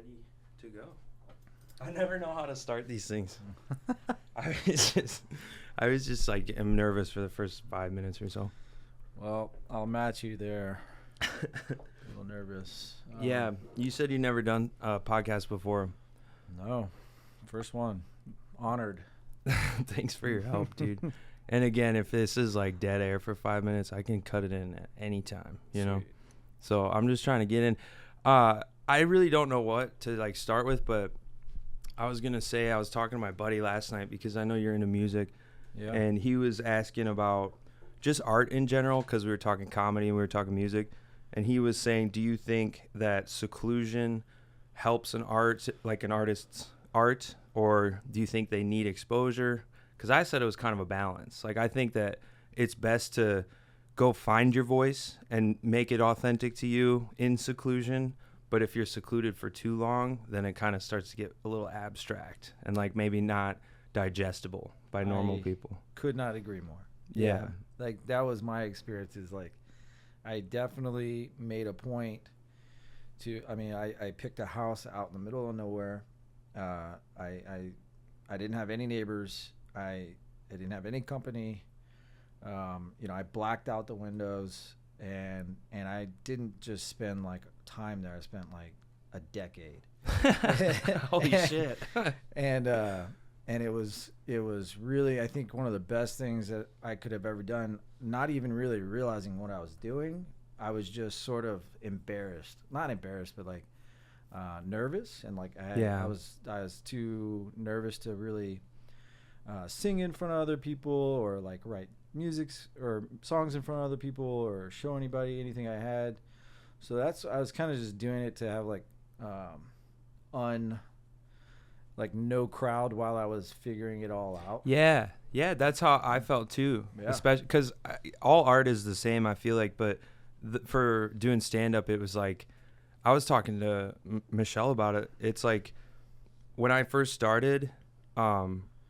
ready to go. I never know how to start these things. I was just like, I'm nervous for the first 5 minutes or so. Well, I'll match you there. A little nervous. Yeah, you said you never done a podcast before. No, first one. Honored. Thanks for your help, dude. And again, if this is like dead air for 5 minutes, I can cut it in at any time, you know? So I'm just trying to get in. I really don't know what to like start with, but I was going to say, I was talking to my buddy last night because I know you're into music. Yeah. And he was asking about just art in general, because we were talking comedy and we were talking music. And he was saying, do you think that seclusion helps an artist's art, or do you think they need exposure? Because I said it was kind of a balance. Like, I think that it's best to go find your voice and make it authentic to you in seclusion. But if you're secluded for too long, then it kind of starts to get a little abstract and like maybe not digestible by normal people. Could not agree more. Yeah. Like, that was my experience. Is like, I definitely made a point to, I picked a house out in the middle of nowhere. I didn't have any neighbors. I didn't have any company. I blacked out the windows, and I didn't just spend like time there. I spent like a decade. Holy shit. And it was really, I think, one of the best things that I could have ever done, not even really realizing what I was doing. I was just sort of not embarrassed, but like nervous. And like, I was too nervous to really sing in front of other people, or like write music or songs in front of other people, or show anybody anything I had. So I was kind of just doing it to have like no crowd while I was figuring it all out. Yeah, that's how I felt too. Yeah. Especially because all art is the same, I feel like. But for doing stand up, it was like, I was talking to Michelle about it. It's like when I first started.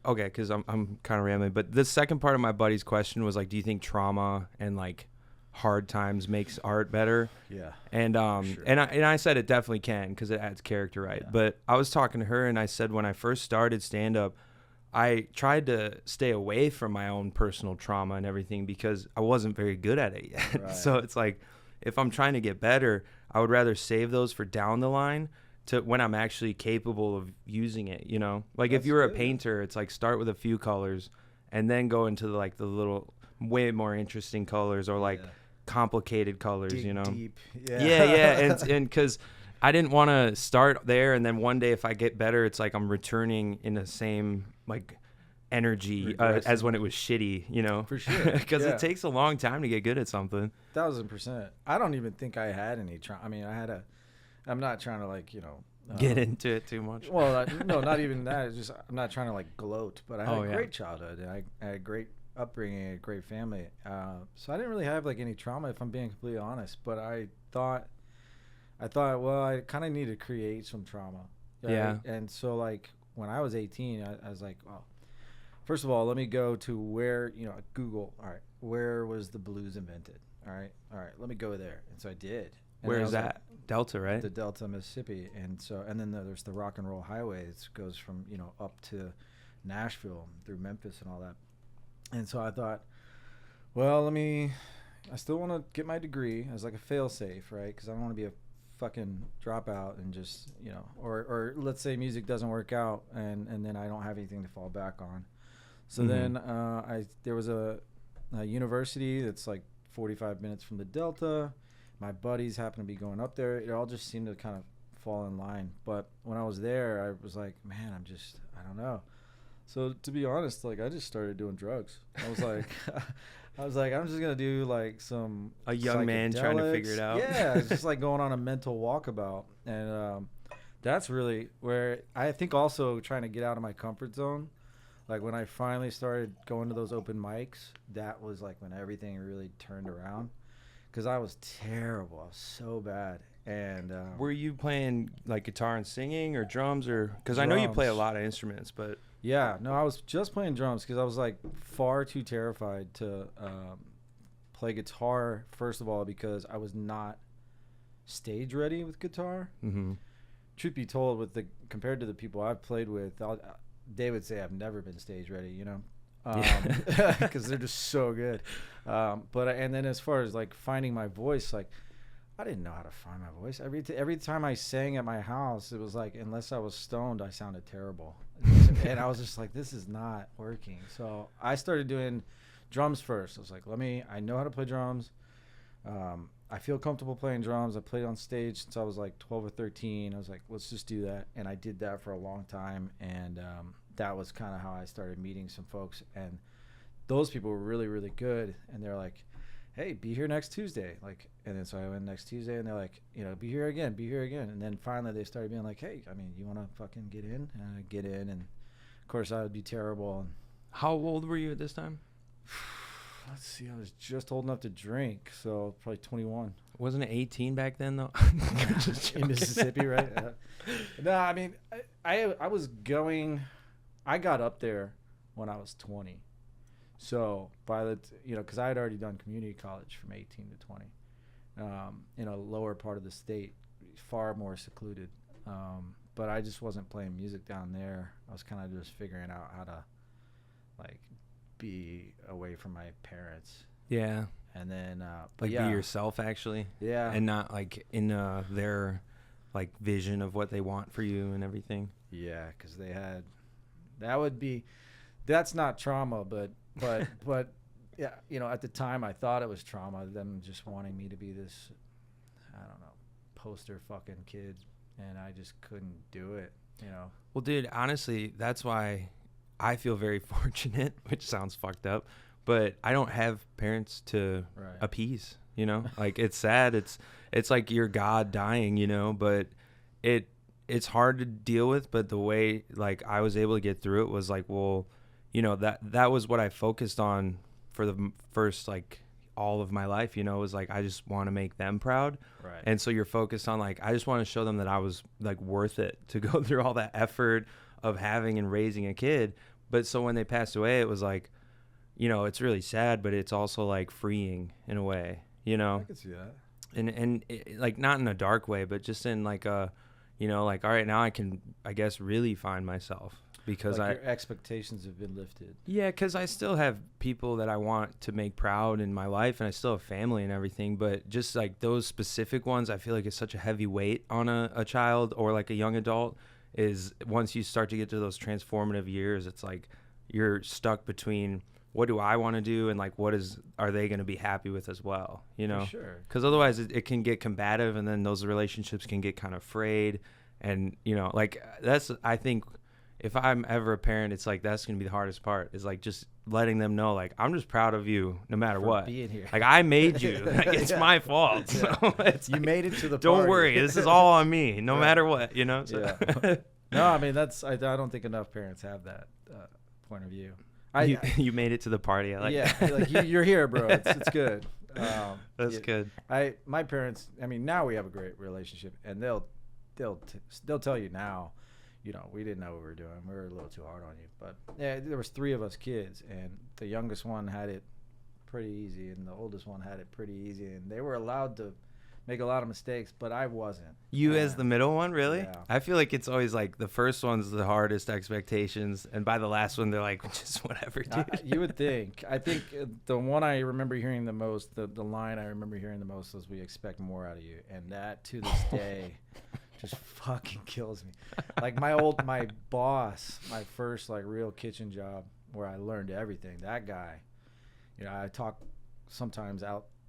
Okay, because I'm kind of rambling, but the second part of my buddy's question was like, do you think trauma and like hard times makes art better? Yeah. And sure. and I said it definitely can, because it adds character, right? Yeah. But I was talking to her, and I said when I first started stand up, I tried to stay away from my own personal trauma and everything because I wasn't very good at it yet. Right. So it's like, if I'm trying to get better, I would rather save those for down the line, to when I'm actually capable of using it, you know? Like, that's if you were a painter, it's like start with a few colors and then go into the little way more interesting colors, or like complicated colors, dig you know? Deep. Yeah. And because I didn't want to start there, and then one day if I get better, it's like I'm returning in the same like energy as when it was shitty, you know? For sure. Because it takes a long time to get good at something. 1,000%. I don't even think I had any trauma. I'm not trying to like, get into it too much. Well, no, not even that. It's just, I'm not trying to like gloat, but I had a great childhood. And I had a great upbringing, a great family. So I didn't really have like any trauma, if I'm being completely honest. But I thought, well, I kind of need to create some trauma. Right? Yeah. And so like when I was 18, I was like, well, first of all, let me go to where, Google. All right, where was the blues invented? All right, let me go there. And so I did. And where is that? Like, Delta, right? The Delta, Mississippi. And then there's the Rock and Roll Highway. It goes from, up to Nashville through Memphis and all that. And so I thought, well, I still want to get my degree as like a fail-safe, right? Because I don't want to be a fucking dropout and just, or let's say music doesn't work out and then I don't have anything to fall back on. So then there was a university that's like 45 minutes from the Delta. My buddies happened to be going up there. It all just seemed to kind of fall in line. But when I was there, I was like, man, I don't know. So to be honest, like I just started doing drugs. I was like, I'm just going to do like a young man trying to figure it out. Yeah, it's just like going on a mental walkabout. And that's really where I think also trying to get out of my comfort zone. Like when I finally started going to those open mics, that was like when everything really turned around. Because I was terrible. I was so bad. And were you playing like guitar and singing, or drums, or because I know you play a lot of instruments, but yeah, no, I was just playing drums because I was like far too terrified to play guitar. First of all, because I was not stage ready with guitar. Mm-hmm. truth be told, compared to the people I've played with, they would say I've never been stage ready, you know, because they're just so good. And then as far as like finding my voice, like I didn't know how to find my voice. Every time I sang at my house, it was like, unless I was stoned, I sounded terrible. And I was just like, this is not working. So I started doing drums first. I was like, I know how to play drums. I feel comfortable playing drums. I played on stage since I was like 12 or 13. I was like, let's just do that. And I did that for a long time. And that was kind of how I started meeting some folks. And those people were really, really good. And they're like, hey, be here next Tuesday. Like, and then so I went next Tuesday, and they're like, you know, be here again. And then finally they started being like, hey, I mean, you want to fucking get in? And I'd get in. And of course I would be terrible. And how old were you at this time? let's see, I was just old enough to drink, so probably 21. Wasn't it 18 back then, though? In Mississippi, right? No, I mean, I was going, I got up there when I was 20. So because I had already done community college from 18 to 20 in a lower part of the state, far more secluded. But I just wasn't playing music down there. I was kind of just figuring out how to like be away from my parents. Yeah. And then be yourself, actually. Yeah. And not like in their like vision of what they want for you and everything. Yeah, because that's not trauma, but yeah, at the time I thought it was trauma, them just wanting me to be this, I don't know, poster fucking kid, and I just couldn't do it, Well, dude, honestly, that's why I feel very fortunate, which sounds fucked up, but I don't have parents to appease, like it's sad. It's like your God dying, but it's hard to deal with. But the way like I was able to get through it was like, well, that was what I focused on for the first like all of my life, was like, I just want to make them proud. Right. And so you're focused on like, I just want to show them that I was like worth it to go through all that effort of having and raising a kid. But so when they passed away, it was like, it's really sad, but it's also like freeing in a way, I can see that. And it, like not in a dark way, but just in like a, like, all right, now I can, I guess, really find myself. Because like your expectations have been lifted. Yeah, because I still have people that I want to make proud in my life, and I still have family and everything. But just like those specific ones, I feel like it's such a heavy weight on a child or like a young adult. Is once you start to get to those transformative years, it's like you're stuck between what do I want to do and like are they going to be happy with as well? For sure. Because otherwise it can get combative, and then those relationships can get kind of frayed, and like that's I think. If I'm ever a parent, it's like that's gonna be the hardest part. Is like just letting them know, like I'm just proud of you, no matter what. Being here. Like I made you. Like, it's my fault. So it's you like, made it to the. Don't party. worry, this is all on me, no matter what. So. Yeah. No, I mean I don't think enough parents have that point of view. You made it to the party. I like. Yeah, like you're here, bro. It's good. That's good. My parents. I mean, now we have a great relationship, and they'll tell you now. We didn't know what we were doing. We were a little too hard on you. But yeah, there was 3 of us kids, and the youngest one had it pretty easy, and the oldest one had it pretty easy, and they were allowed to make a lot of mistakes, but I wasn't. You as the middle one, really? Yeah. I feel like it's always like the first one's the hardest expectations, and by the last one, they're like, just whatever, dude. You would think. I think the one I remember hearing the most, the line I remember hearing the most was, we expect more out of you, and that to this day just fucking kills me. Like my boss, my first like real kitchen job where I learned everything, that guy, I talk sometimes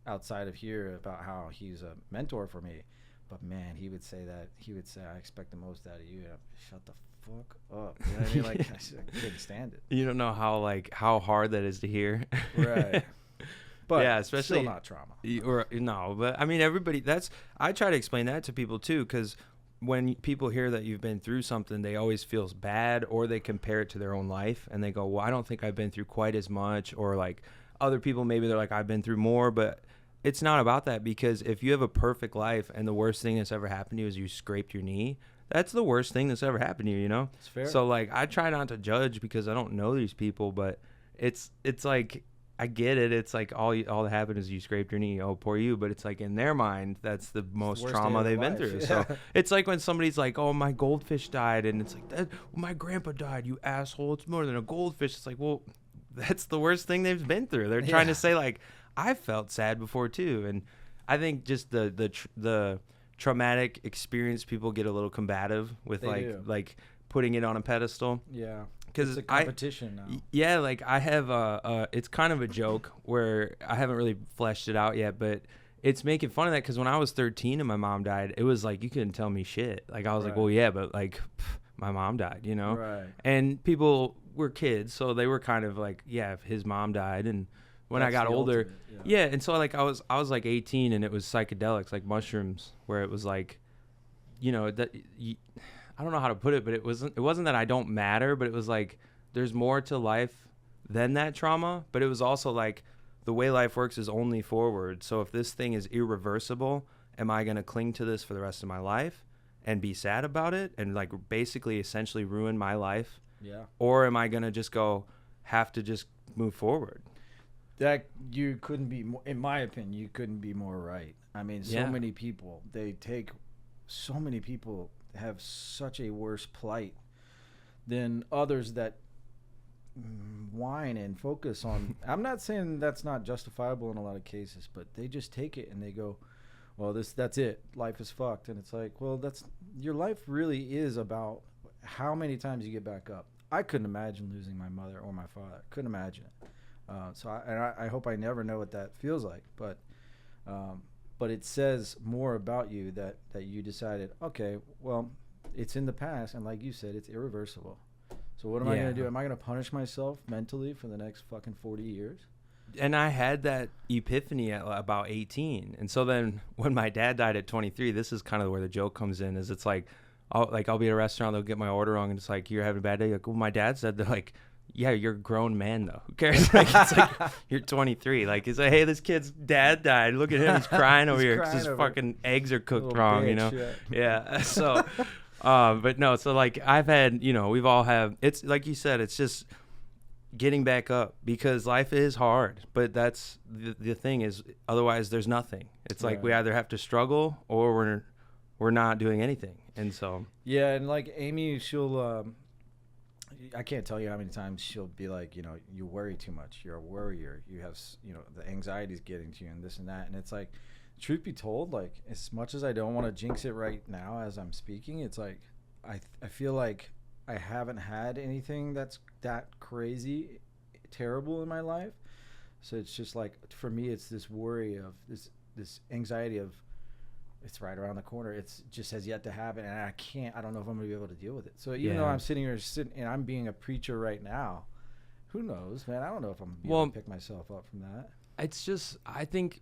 outside of here about how he's a mentor for me, but man, he would say, I expect the most out of you. Shut the fuck up. You know what I mean? Like I couldn't stand it. You don't know how hard that is to hear. Right. But yeah, especially still not trauma. But I mean, I try to explain that to people too, because when people hear that you've been through something, they always feel bad, or they compare it to their own life and they go, well, I don't think I've been through quite as much, or like other people, maybe they're like, I've been through more. But it's not about that, because if you have a perfect life and the worst thing that's ever happened to you is you scraped your knee, that's the worst thing that's ever happened to you, It's fair. So like I try not to judge, because I don't know these people, but it's like I get it. It's like all that happened is you scraped your knee. Oh, poor you. But it's like in their mind, that's the most worst trauma day they've of been their through. life. So it's like when somebody's like, "Oh, my goldfish died," and it's like, "My grandpa died. You asshole! It's more than a goldfish." It's like, well, that's the worst thing they've been through. They're trying to say like, I felt sad before too, and I think just the traumatic experience, people get a little combative with like putting it on a pedestal. Yeah. Because it's a competition now. Yeah, like I have it's kind of a joke where I haven't really fleshed it out yet, but it's making fun of that because when I was 13 and my mom died, it was like you couldn't tell me shit. Like I was like, well, yeah, but like my mom died, you know? Right. And people were kids, so they were kind of like, yeah, if his mom died. And when I got older, yeah, and so like I was like 18 and it was psychedelics, like mushrooms, where it was like, you know, I don't know how to put it, but it wasn't that I don't matter, but it was like there's more to life than that trauma. But it was also like the way life works is only forward. So if this thing is irreversible, am I going to cling to this for the rest of my life and be sad about it and like basically essentially ruin my life? Yeah. Or am I going to just have to just move forward? That you couldn't be more, in my opinion, you couldn't be more right. I mean, so many people have such a worse plight than others that whine and focus on. I'm not saying that's not justifiable in a lot of cases, but they just take it and they go, well, that's it. Life is fucked. And it's like, well, your life really is about how many times you get back up. I couldn't imagine losing my mother or my father. Couldn't imagine it. I hope I never know what that feels like. But it says more about you that you decided, okay, well, it's in the past, and like you said, it's irreversible. So what am I going to do? Am I going to punish myself mentally for the next fucking 40 years? And I had that epiphany at about 18. And so then when my dad died at 23, this is kind of where the joke comes in, is it's like, I'll be at a restaurant, they'll get my order wrong, and it's like, you're having a bad day? Like, well, my dad said that, like, yeah, you're a grown man, though. Who cares? Like, it's like, you're 23. Like, it's like, hey, this kid's dad died. Look at him. He's crying over here because his fucking eggs are cooked wrong, bitch, you know? Yeah. So, but no, so, like, I've had, you know, we've all have, it's like you said, it's just getting back up because life is hard. But that's the thing is, otherwise there's nothing. It's like we either have to struggle or we're not doing anything. And so. Yeah, and like Amy, she'll, I can't tell you how many times she'll be like, you know, you worry too much. You're a worrier. You have, you know, the anxiety's getting to you and this and that. And it's like, truth be told, like, as much as I don't want to jinx it right now as I'm speaking, it's like, I feel like I haven't had anything that's that crazy, terrible in my life. So it's just like, for me, it's this worry of this anxiety of, it's right around the corner. It's just has yet to happen, and I don't know if I'm going to be able to deal with it. So even though I'm sitting here and I'm being a preacher right now, who knows, man? I don't know if I'm going to be able to pick myself up from that. It's just, I think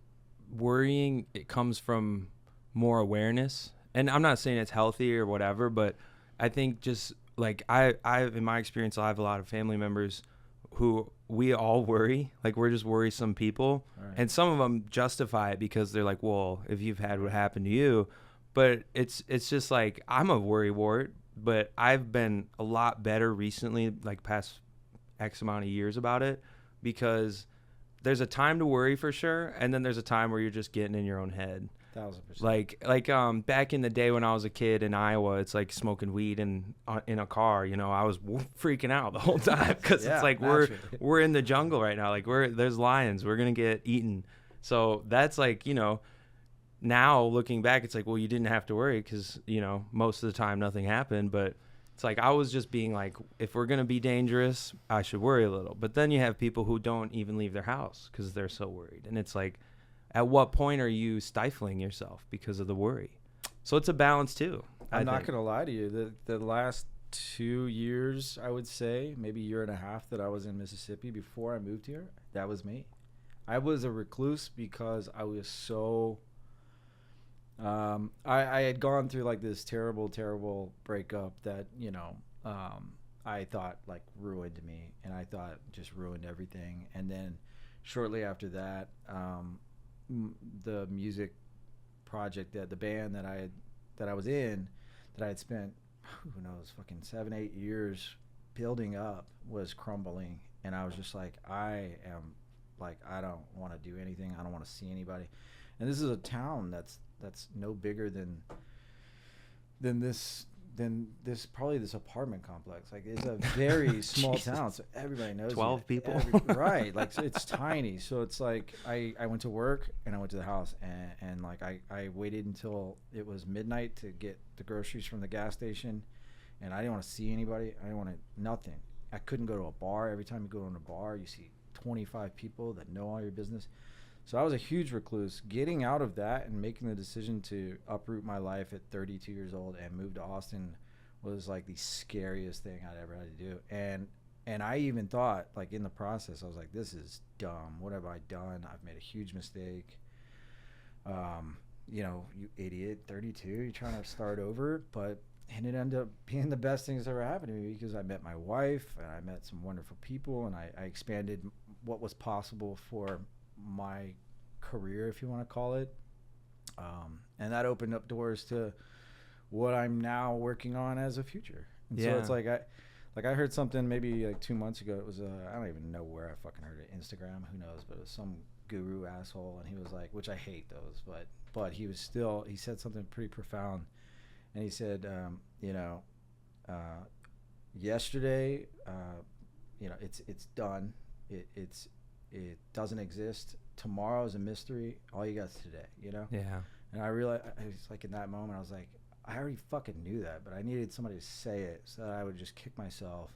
worrying, it comes from more awareness. And I'm not saying it's healthy or whatever, but I think just like I in my experience, I have a lot of family members who we all worry, like we're just worrisome people. Right. And some of them justify it because they're like, well, if you've had what happened to you, but it's just like, I'm a worrywart, but I've been a lot better recently, like past X amount of years about it, because there's a time to worry for sure. And then there's a time where you're just getting in your own head. 1,000%. Like back in the day when I was a kid in Iowa, it's like smoking weed in a car, you know, I was freaking out the whole time because it's like we're in the jungle right now, like there's lions, we're gonna get eaten. So that's like, you know, now looking back, it's like, well, you didn't have to worry because, you know, most of the time nothing happened. But it's like I was just being like, if we're gonna be dangerous, I should worry a little. But then you have people who don't even leave their house because they're so worried, and it's like, at what point are you stifling yourself because of the worry? So it's a balance too. I'm not going to lie to you. The last 2 years, I would say, maybe a year and a half that I was in Mississippi before I moved here, that was me. I was a recluse because I was so... I had gone through like this terrible, terrible breakup that, you know, I thought like ruined me, and I thought just ruined everything. And then shortly after that... the music project, that the band that I was in, that I had spent, who knows, fucking 7-8 years building up, was crumbling. And I was just like, I am Like, I don't want to do anything. I don't want to see anybody. And this is a town that's no bigger than this probably this apartment complex. Like, it's a very small town, so everybody knows 12 you. people. Right. Like, so it's tiny. So it's like I went to work and I went to the house, and like I waited until it was midnight to get the groceries from the gas station, and I didn't want to see anybody. I didn't want to nothing. I couldn't go to a bar. Every time you go to a bar, you see 25 people that know all your business. So I was a huge recluse. Getting out of that and making the decision to uproot my life at 32 years old and move to Austin was like the scariest thing I'd ever had to do. And I even thought, like, in the process, I was like, this is dumb. What have I done? I've made a huge mistake. You know, you idiot, 32, you're trying to start over. And it ended up being the best thing that's ever happened to me, because I met my wife and I met some wonderful people, and I expanded what was possible for my career, if you want to call it, and that opened up doors to what I'm now working on as a future. And so it's like I heard something maybe like 2 months ago. It was I don't even know where I fucking heard it. Instagram, who knows? But it was some guru asshole, and he was like, which I hate those, but he said something pretty profound, and he said, yesterday, it's done. It doesn't exist. Tomorrow is a mystery. All you got is today, Yeah. And I realized, I was like, in that moment, I was like, I already fucking knew that, but I needed somebody to say it so that I would just kick myself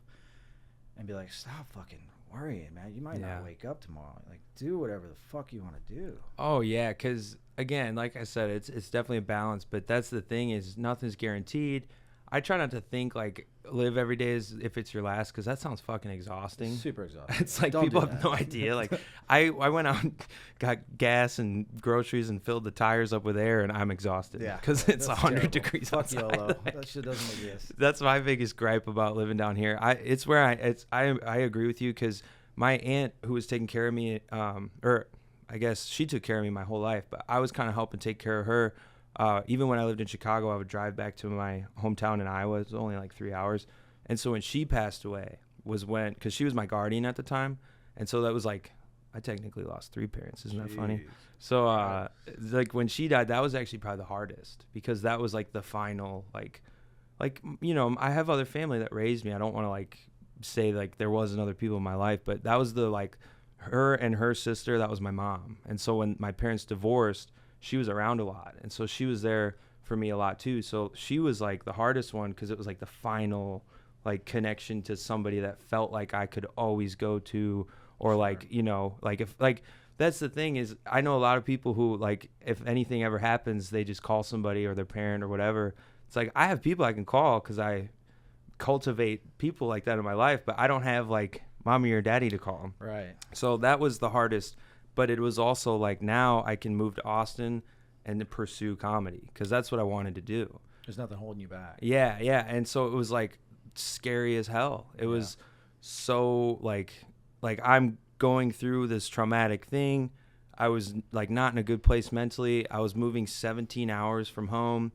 and be like, stop fucking worrying, man. You might not wake up tomorrow. Like, do whatever the fuck you want to do. Oh, yeah, because, again, like I said, it's definitely a balance, but that's the thing, is nothing's guaranteed. I try not to think, like, live every day as if it's your last, because that sounds fucking exhausting. Super exhausting. It's like, people have no idea. Like, I went out and got gas and groceries and filled the tires up with air, and I'm exexhausted. Yeah. Because it's 100 degrees outside. Fuck YOLO. That shit doesn't exist. That's my biggest gripe about living down here. I agree with you, because my aunt, who was taking care of me, or I guess she took care of me my whole life, but I was kind of helping take care of her. Even when I lived in Chicago, I would drive back to my hometown in Iowa. It was only like 3 hours. And so when she passed away was when, because she was my guardian at the time. And so that was like, I technically lost 3 parents. Isn't that funny? So like when she died, that was actually probably the hardest, because that was like the final, like, I have other family that raised me. I don't want to like say like there wasn't other people in my life, but that was the, like, her and her sister, that was my mom. And so when my parents divorced, she was around a lot, and so she was there for me a lot too. So she was like the hardest one, because it was like the final, like, connection to somebody that felt like I could always go to, or like, like, if, like, that's the thing, is I know a lot of people who, like, if anything ever happens, they just call somebody or their parent or whatever. It's like, I have people I can call because I cultivate people like that in my life, but I don't have like mommy or daddy to call them. Right. So that was the hardest. But it was also like, now I can move to Austin and to pursue comedy, because that's what I wanted to do. There's nothing holding you back. Yeah. And so it was like scary as hell. It was so like I'm going through this traumatic thing. I was like not in a good place mentally. I was moving 17 hours from home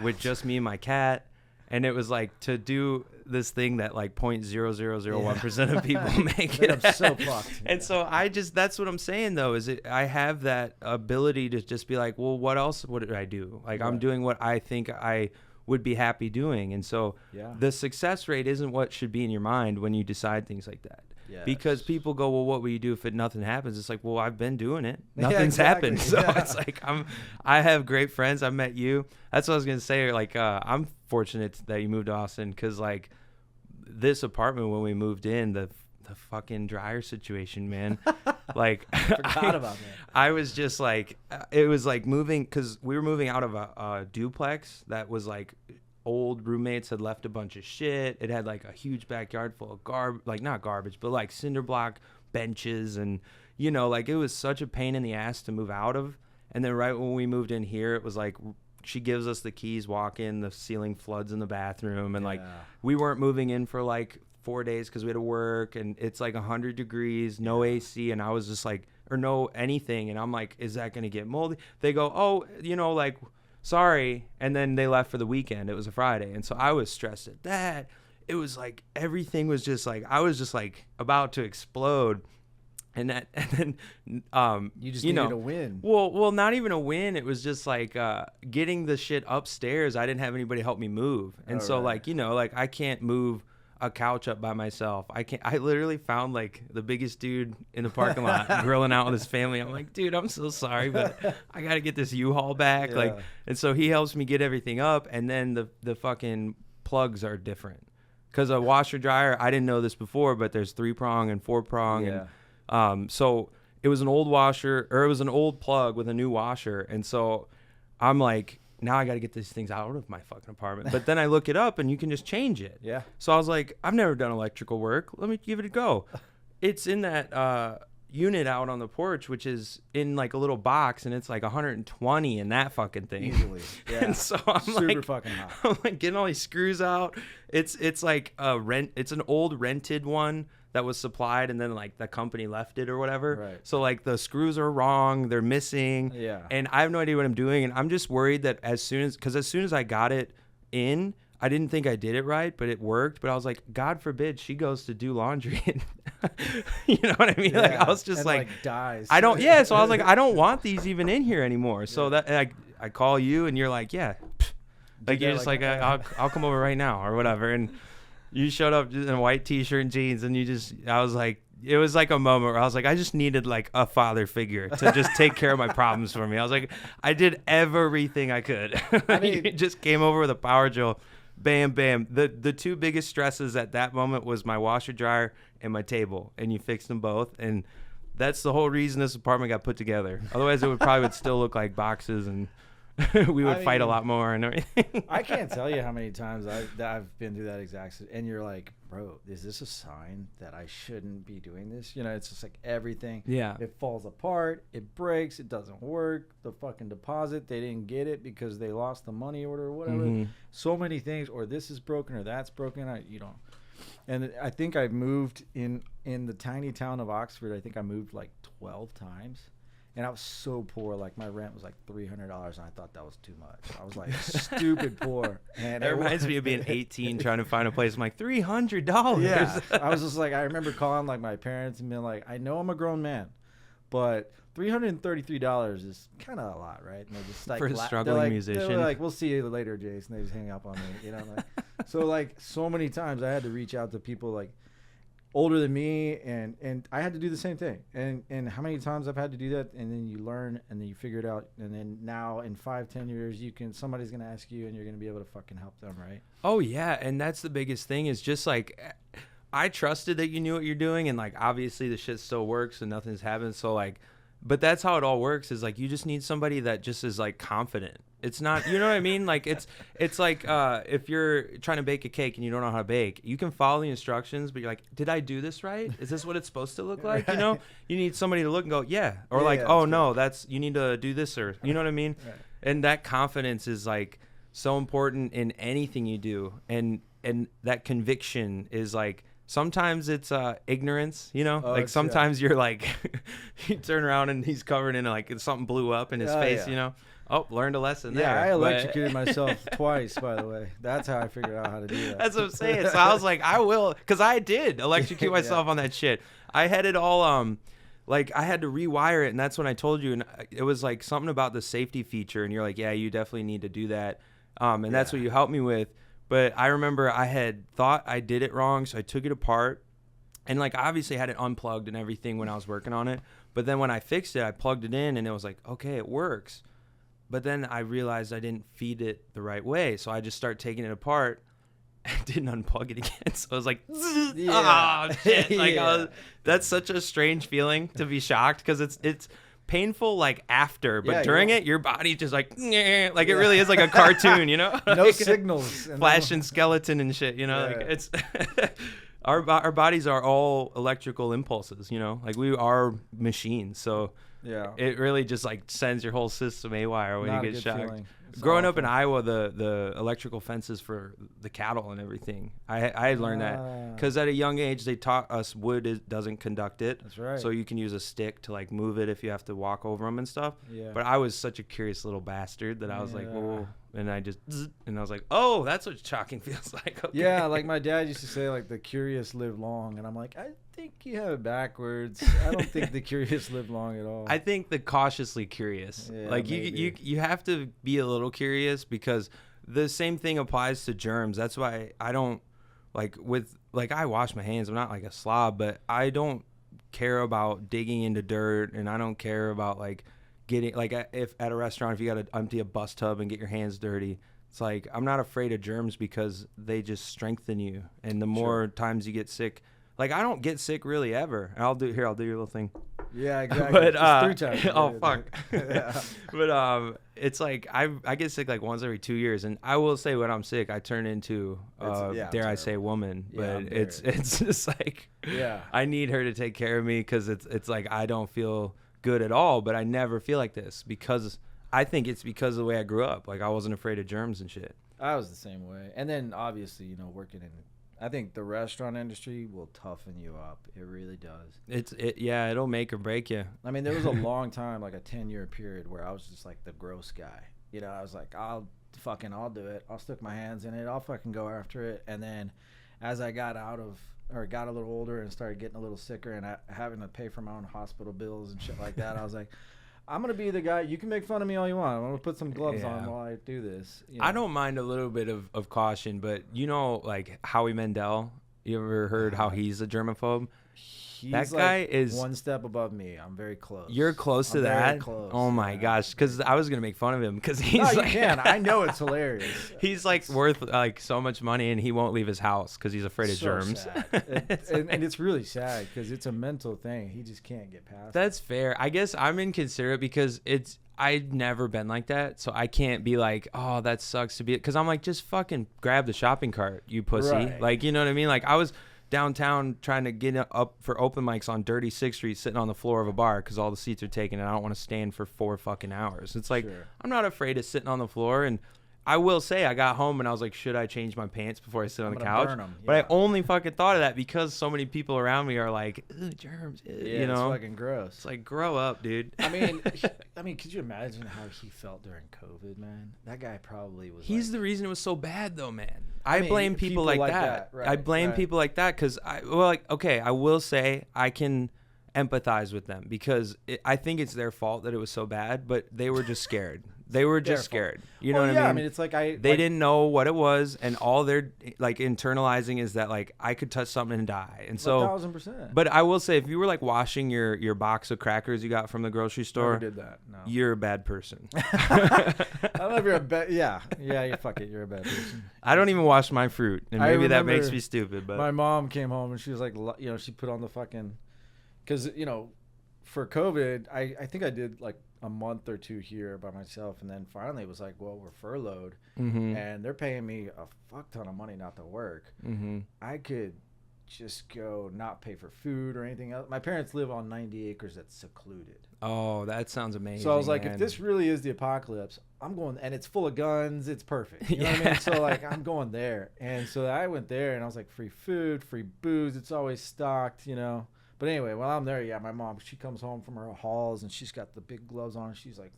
with just me and my cat. And it was like, to do this thing that like 0.0001% of people make it. I'm so fucked. And so that's what I'm saying though, is I have that ability to just be like, well, what else would I do? Like, I'm doing what I think I would be happy doing. And so the success rate isn't what should be in your mind when you decide things like that. Yes. Because people go, well, what will you do if nothing happens? It's like, well, I've been doing it. Nothing's happened. So it's like, I have great friends. I met you. That's what I was going to say. Like, I'm fortunate that you moved to Austin, because like this apartment, when we moved in, the fucking dryer situation, man. Like, I forgot about that. I was just like, it was like moving, because we were moving out of a duplex that was like, old roommates had left a bunch of shit. It had like a huge backyard full of not garbage, but like cinder block benches, and like, it was such a pain in the ass to move out of. And then right when we moved in here, it was like, she gives us the keys, walk in, the ceiling floods in the bathroom, and like, we weren't moving in for like 4 days because we had to work, and it's like 100 degrees, no AC, and I was just like, or no anything, and I'm like, is that gonna get moldy? They go, oh, like, sorry. And then they left for the weekend. It was a Friday. And so I was stressed at that. It was like, everything was just like, I was just like about to explode. And then You just you needed know, a win. well, not even a win. It was just like getting the shit upstairs. I didn't have anybody help me move, and so right. like, you know, like I can't move a couch up by myself. I literally found like the biggest dude in the parking lot grilling out with his family. I'm like, dude, I'm so sorry, but I got to get this U-Haul back. Yeah. Like, and so he helps me get everything up, and then the fucking plugs are different. Because a washer dryer, I didn't know this before, but there's 3-prong and 4-prong. Yeah. And so it was an old washer, or it was an old plug with a new washer. And so I'm like, now I got to get these things out of my fucking apartment. But then I look it up and you can just change it. Yeah. So I was like, I've never done electrical work. Let me give it a go. It's in that unit out on the porch, which is in like a little box, and it's like 120 in that fucking thing. Easily. Yeah. And so I'm super like, fucking hot. I'm like getting all these screws out. It's like it's an old rented one that was supplied, and then like the company left it or whatever. Right. So like the screws are wrong, they're missing. Yeah. And I have no idea what I'm doing, and I'm just worried that as soon as I got it in, I didn't think I did it right, but it worked. But I was like, God forbid she goes to do laundry. And you know what I mean? Yeah. Like I was just and, like dies. I don't. Yeah. So I was like, I don't want these even in here anymore. So that I call you, and you're like, yeah. Like you're just like I'll come over right now or whatever. And you showed up in a white t-shirt and jeans, and I was like, it was like a moment where I was like, I just needed like a father figure to just take care of my problems for me. I was like, I did everything I could. I mean, you just came over with a power drill. Bam, bam. The two biggest stresses at that moment was my washer dryer and my table, and you fixed them both. And that's the whole reason this apartment got put together. Otherwise, it would probably still look like boxes, and we would fight a lot more and everything. I can't tell you how many times I've been through that exact, and you're like, bro, is this a sign that I shouldn't be doing this? You know, it's just like everything. Yeah. It falls apart. It breaks. It doesn't work. The fucking deposit, they didn't get it because they lost the money order or whatever. Mm-hmm. So many things, or this is broken or that's broken. You don't. And I think I moved in the tiny town of Oxford. I think I moved like 12 times. And I was so poor. Like my rent was like $300, and I thought that was too much. I was like stupid poor. And That reminds me of being 18 trying to find a place. I'm like, $300. Yeah. I was just like, I remember calling like my parents and being like, I know I'm a grown man, but $333 is kind of a lot, right? And they're just like, for a struggling musician. They're like, we'll see you later, Jace. And they just hang up on me, you know. Like, so many times I had to reach out to people like older than me, and I had to do the same thing. And how many times I've had to do that, and then you learn, and then you figure it out, and then now in 5-10 years somebody's gonna ask you, and you're gonna be able to fucking help them, right? Oh yeah, and that's the biggest thing is just like I trusted that you knew what you're doing, and like obviously the shit still works and nothing's happened. So like, but that's how it all works is like you just need somebody that just is like confident. It's not, you know what I mean? Like it's like if you're trying to bake a cake and you don't know how to bake, you can follow the instructions, but you're like, did I do this right? Is this what it's supposed to look like? You know, you need somebody to look and go, yeah, or like, oh no, you need to do this, or you know what I mean? Right. And that confidence is like so important in anything you do, and that conviction is like. Sometimes it's ignorance, you know, like sometimes you're like, you turn around and he's covered in like something blew up in his face, you know. Oh, learned a lesson there. Yeah, I electrocuted myself twice, by the way. That's how I figured out how to do that. That's what I'm saying. So I was like, I will, because I did electrocute myself on that shit. I had it all, like I had to rewire it, and that's when I told you, and it was like something about the safety feature, and you're like, yeah, you definitely need to do that, and that's what you helped me with. But I remember I had thought I did it wrong, so I took it apart, and like obviously had it unplugged and everything when I was working on it. But then when I fixed it, I plugged it in, and it was like, okay, it works. But then I realized I didn't feed it the right way, so I just started taking it apart and didn't unplug it again. So I was like, oh shit! Like that's such a strange feeling to be shocked, because it's painful like after, but during it your body just like it really is like a cartoon, you know. No signals, flashing skeleton and shit, you know. Like it's our bodies are all electrical impulses, you know, like we are machines, so it really just like sends your whole system haywire when you get shocked. Growing up in Iowa, the electrical fences for the cattle and everything, I learned that because at a young age they taught us wood doesn't conduct it. That's right. So you can use a stick to like move it if you have to walk over them and stuff. Yeah. But I was such a curious little bastard that I was like, whoa. And I just, and I was like, oh, that's what shocking feels like. Okay. Yeah, like my dad used to say, like, the curious live long. And I'm like, think you have it backwards. I don't think the curious live long at all. I think the cautiously curious. Yeah, Like maybe. you have to be a little curious because the same thing applies to germs. That's why I don't I wash my hands. I'm not like a slob, but I don't care about digging into dirt, and I don't care about like getting like if at a restaurant if you got to empty a bus tub and get your hands dirty. It's like I'm not afraid of germs because they just strengthen you, and the more times you get sick, like I don't get sick really ever. And I'll do your little thing. Yeah, exactly. But It's 3 times. oh fuck. Yeah. But it's like I get sick like once every 2 years, and I will say when I'm sick I turn into dare I say woman, Yeah, but it's just like Yeah. I need her to take care of me because it's like I don't feel good at all, but I never feel like this because I think it's because of the way I grew up. Like I wasn't afraid of germs and shit. I was the same way. And then obviously, working in, I think the restaurant industry will toughen you up. It really does. It'll make or break you. I mean, there was a long time, like a 10-year period where I was just like the gross guy. I was like, I'll do it. I'll stick my hands in it. I'll fucking go after it. And then as I got got a little older and started getting a little sicker and having to pay for my own hospital bills and shit like that, I was like, I'm going to be the guy. You can make fun of me all you want. I'm going to put some gloves on while I do this. I don't mind a little bit of caution, but like Howie Mandel, you ever heard how he's a germaphobe? That guy is one step above me. I'm very close. You're close to that? Very close. Oh my gosh, because I was going to make fun of him because he's no, you like, can. I know it's hilarious. He's like worth like so much money and he won't leave his house because he's afraid of germs. Sad. and it's really sad because it's a mental thing. He just can't get past That's fair. I guess I'm inconsiderate because I've never been like that, so I can't be like, oh, that sucks to be, because I'm like, just fucking grab the shopping cart, you pussy. Right. Like, you know what I mean? Like, I was downtown trying to get up for open mics on Dirty 6th Street, sitting on the floor of a bar because all the seats are taken and I don't want to stand for 4 fucking hours. It's like, Sure. I'm not afraid of sitting on the floor. And I will say, I got home and I was like, should I change my pants before I sit on the couch? Burn 'em. Yeah. But I only fucking thought of that because so many people around me are like, germs, Yeah, you know? it's fucking gross. It's like, grow up, dude. I mean, could you imagine how he felt during COVID, man? That guy probably was. He's the reason it was so bad, though, man. I mean, blame people like that. Right, I blame right. people like that because I will say I can empathize with them because I think it's their fault that it was so bad, but they were just scared. They were just scared. You know what I mean? Yeah, I mean, it's like they didn't know what it was, and all they're like internalizing is that like I could touch something and die. And so 1,000%. But I will say, if you were like washing your box of crackers you got from the grocery store, Never did that. No. you're a bad person. I don't know if you're a bad. Yeah, fuck it, you're a bad person. I don't even wash my fruit, and I maybe that remember makes me stupid. But my mom came home and she was like, she put on the fucking, because for COVID, I think I did like a month or 2 here by myself, and then finally it was like, well, we're furloughed, and they're paying me a fuck ton of money not to work. I could just go not pay for food or anything else. My parents live on 90 acres that's secluded. Oh, that sounds amazing. So I was like, man. if this really is the apocalypse, I'm going, and it's full of guns, it's perfect. You know what I mean? So like, I'm going there. And so I went there and I was like, free food, free booze. It's always stocked, But anyway, while I'm there, my mom, she comes home from her hauls and she's got the big gloves on. She's like,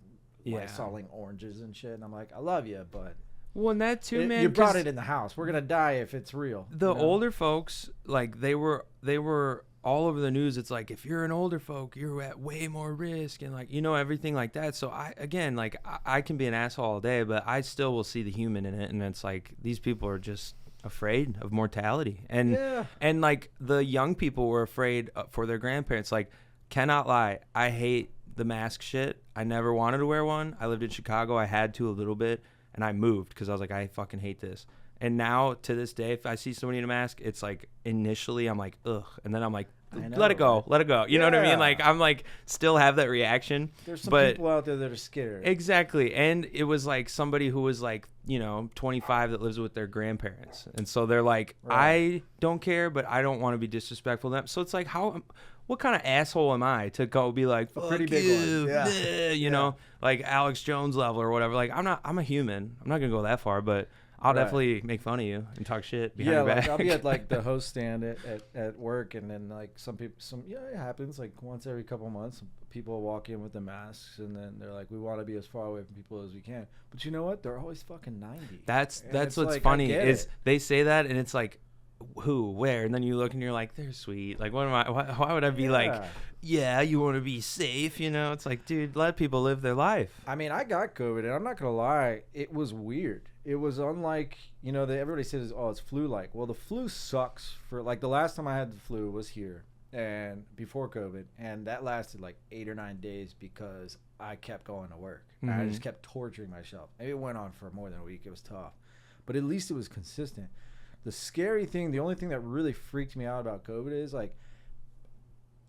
Lysoling oranges and shit. And I'm like, I love you, but well, and that too, man. You brought it in the house. We're gonna die if it's real. The older folks, like they were all over the news. It's like, if you're an older folk, you're at way more risk, and like everything like that. So I can be an asshole all day, but I still will see the human in it, and it's like these people are just afraid of mortality, and like the young people were afraid for their grandparents. Like, cannot lie, I hate the mask shit. I never wanted to wear one. I lived in Chicago. I had to a little bit, and I moved because I was like, I fucking hate this. And now to this day, if I see somebody in a mask, it's like initially I'm like, ugh, and then I'm like, let it go. You know what I mean? Like, I'm like, still have that reaction. There's some people out there that are scared. Exactly. And it was like somebody who was like, 25 that lives with their grandparents. And so they're like, I don't care, but I don't want to be disrespectful to them. So it's like, what kind of asshole am I to go be like, fuck pretty big you, one. Yeah. you know, like Alex Jones level or whatever. Like, I'm a human. I'm not going to go that far, but I'll definitely make fun of you and talk shit behind your back. I'll be at like the host stand at work, and then like some people, it happens like once every couple months. People walk in with the masks, and then they're like, "We want to be as far away from people as we can." But you know what? They're always fucking 90. That's what's like, funny is they say that, and it's like, who, where, and then you look and you're like, they're sweet. Like, what am I? Why would I be like, yeah, you want to be safe? You know, it's like, dude, let people live their life. I mean, I got COVID, and I'm not gonna lie, it was weird. It was unlike, you know, everybody says, oh, it's flu-like. Well, the flu sucks. For like the last time I had the flu was here, and before COVID, and that lasted like 8 or 9 days because I kept going to work. Mm-hmm. I just kept torturing myself. Maybe it went on for more than a week. It was tough, but at least it was consistent. The scary thing, the only thing that really freaked me out about COVID is like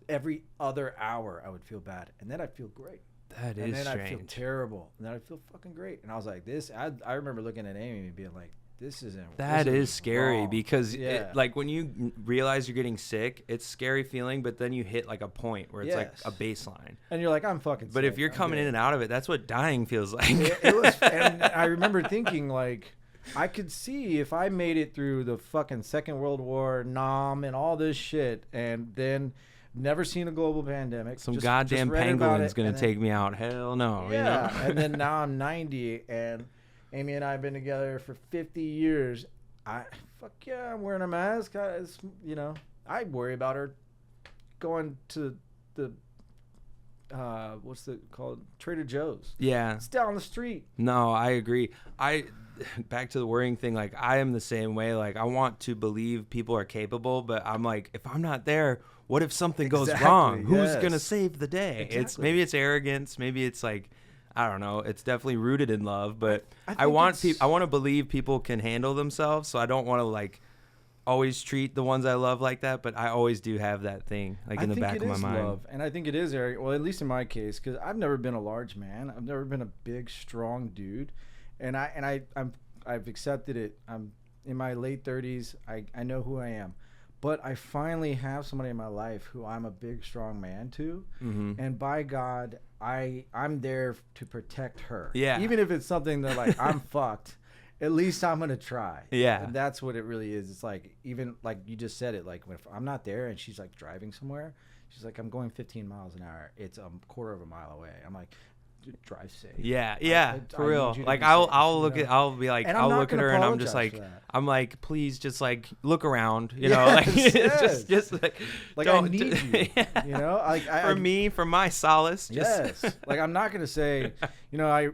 every other hour I would feel bad, and then I'd feel great. That is and then strange. I feel terrible, and then I feel fucking great. And I was like, this. I remember looking at Amy and being like, this isn't. That this is scary wrong. Because it, like when you realize you're getting sick, it's a scary feeling. But then you hit like a point where it's like a baseline, and you're like, I'm fucking. But sick. if you're coming in and out of it, that's what dying feels like. It was, and I remember thinking like, I could see if I made it through the fucking Second World War, Nam, and all this shit, and then. Never seen a global pandemic. Some goddamn penguin's gonna take me out. Hell no. Yeah. You know? And then now I'm 90, and Amy and I have been together for 50 years. I'm wearing a mask. I worry about her going to the what's it called? Trader Joe's. Yeah. It's down the street. No, I agree. Back to the worrying thing. Like I am the same way. Like I want to believe people are capable, but I'm like, if I'm not there. What if something goes wrong? Who's going to save the day? Exactly. Maybe it's arrogance. Maybe it's like, I don't know. It's definitely rooted in love, but I want to believe people can handle themselves. So I don't want to like always treat the ones I love like that, but I always do have that thing like in the back of my mind. Love, and I think it is arrogant. Well, at least in my case, because I've never been a large man. I've never been a big, strong dude, and I've accepted it. I'm in my late 30s. I know who I am. But I finally have somebody in my life who I'm a big, strong man to. Mm-hmm. And by God, I'm there to protect her. Yeah. Even if it's something that, like, I'm fucked, at least I'm going to try. Yeah. And that's what it really is. It's like, even, like you just said it, like, if I'm not there and she's, like, driving somewhere, she's like, I'm going 15 miles an hour. It's a quarter of a mile away. I'm like, drive safe. Yeah, for real. Like I'll look at her and I'm just like, please just like look around, you know, like just like I need you, you know, like for my solace. Yes. Like I'm not gonna say, you know, I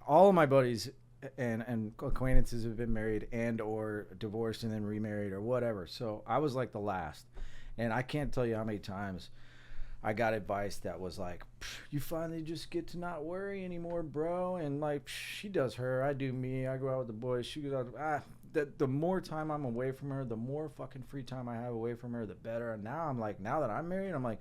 all of my buddies and acquaintances have been married and or divorced and then remarried or whatever. So I was like the last, and I can't tell you how many times I got advice that was like, you finally just get to not worry anymore, bro. And like, she does her, I do me. I go out with the boys. She goes out. The more time I'm away from her, the more fucking free time I have away from her, the better. And now I'm like, now that I'm married, I'm like,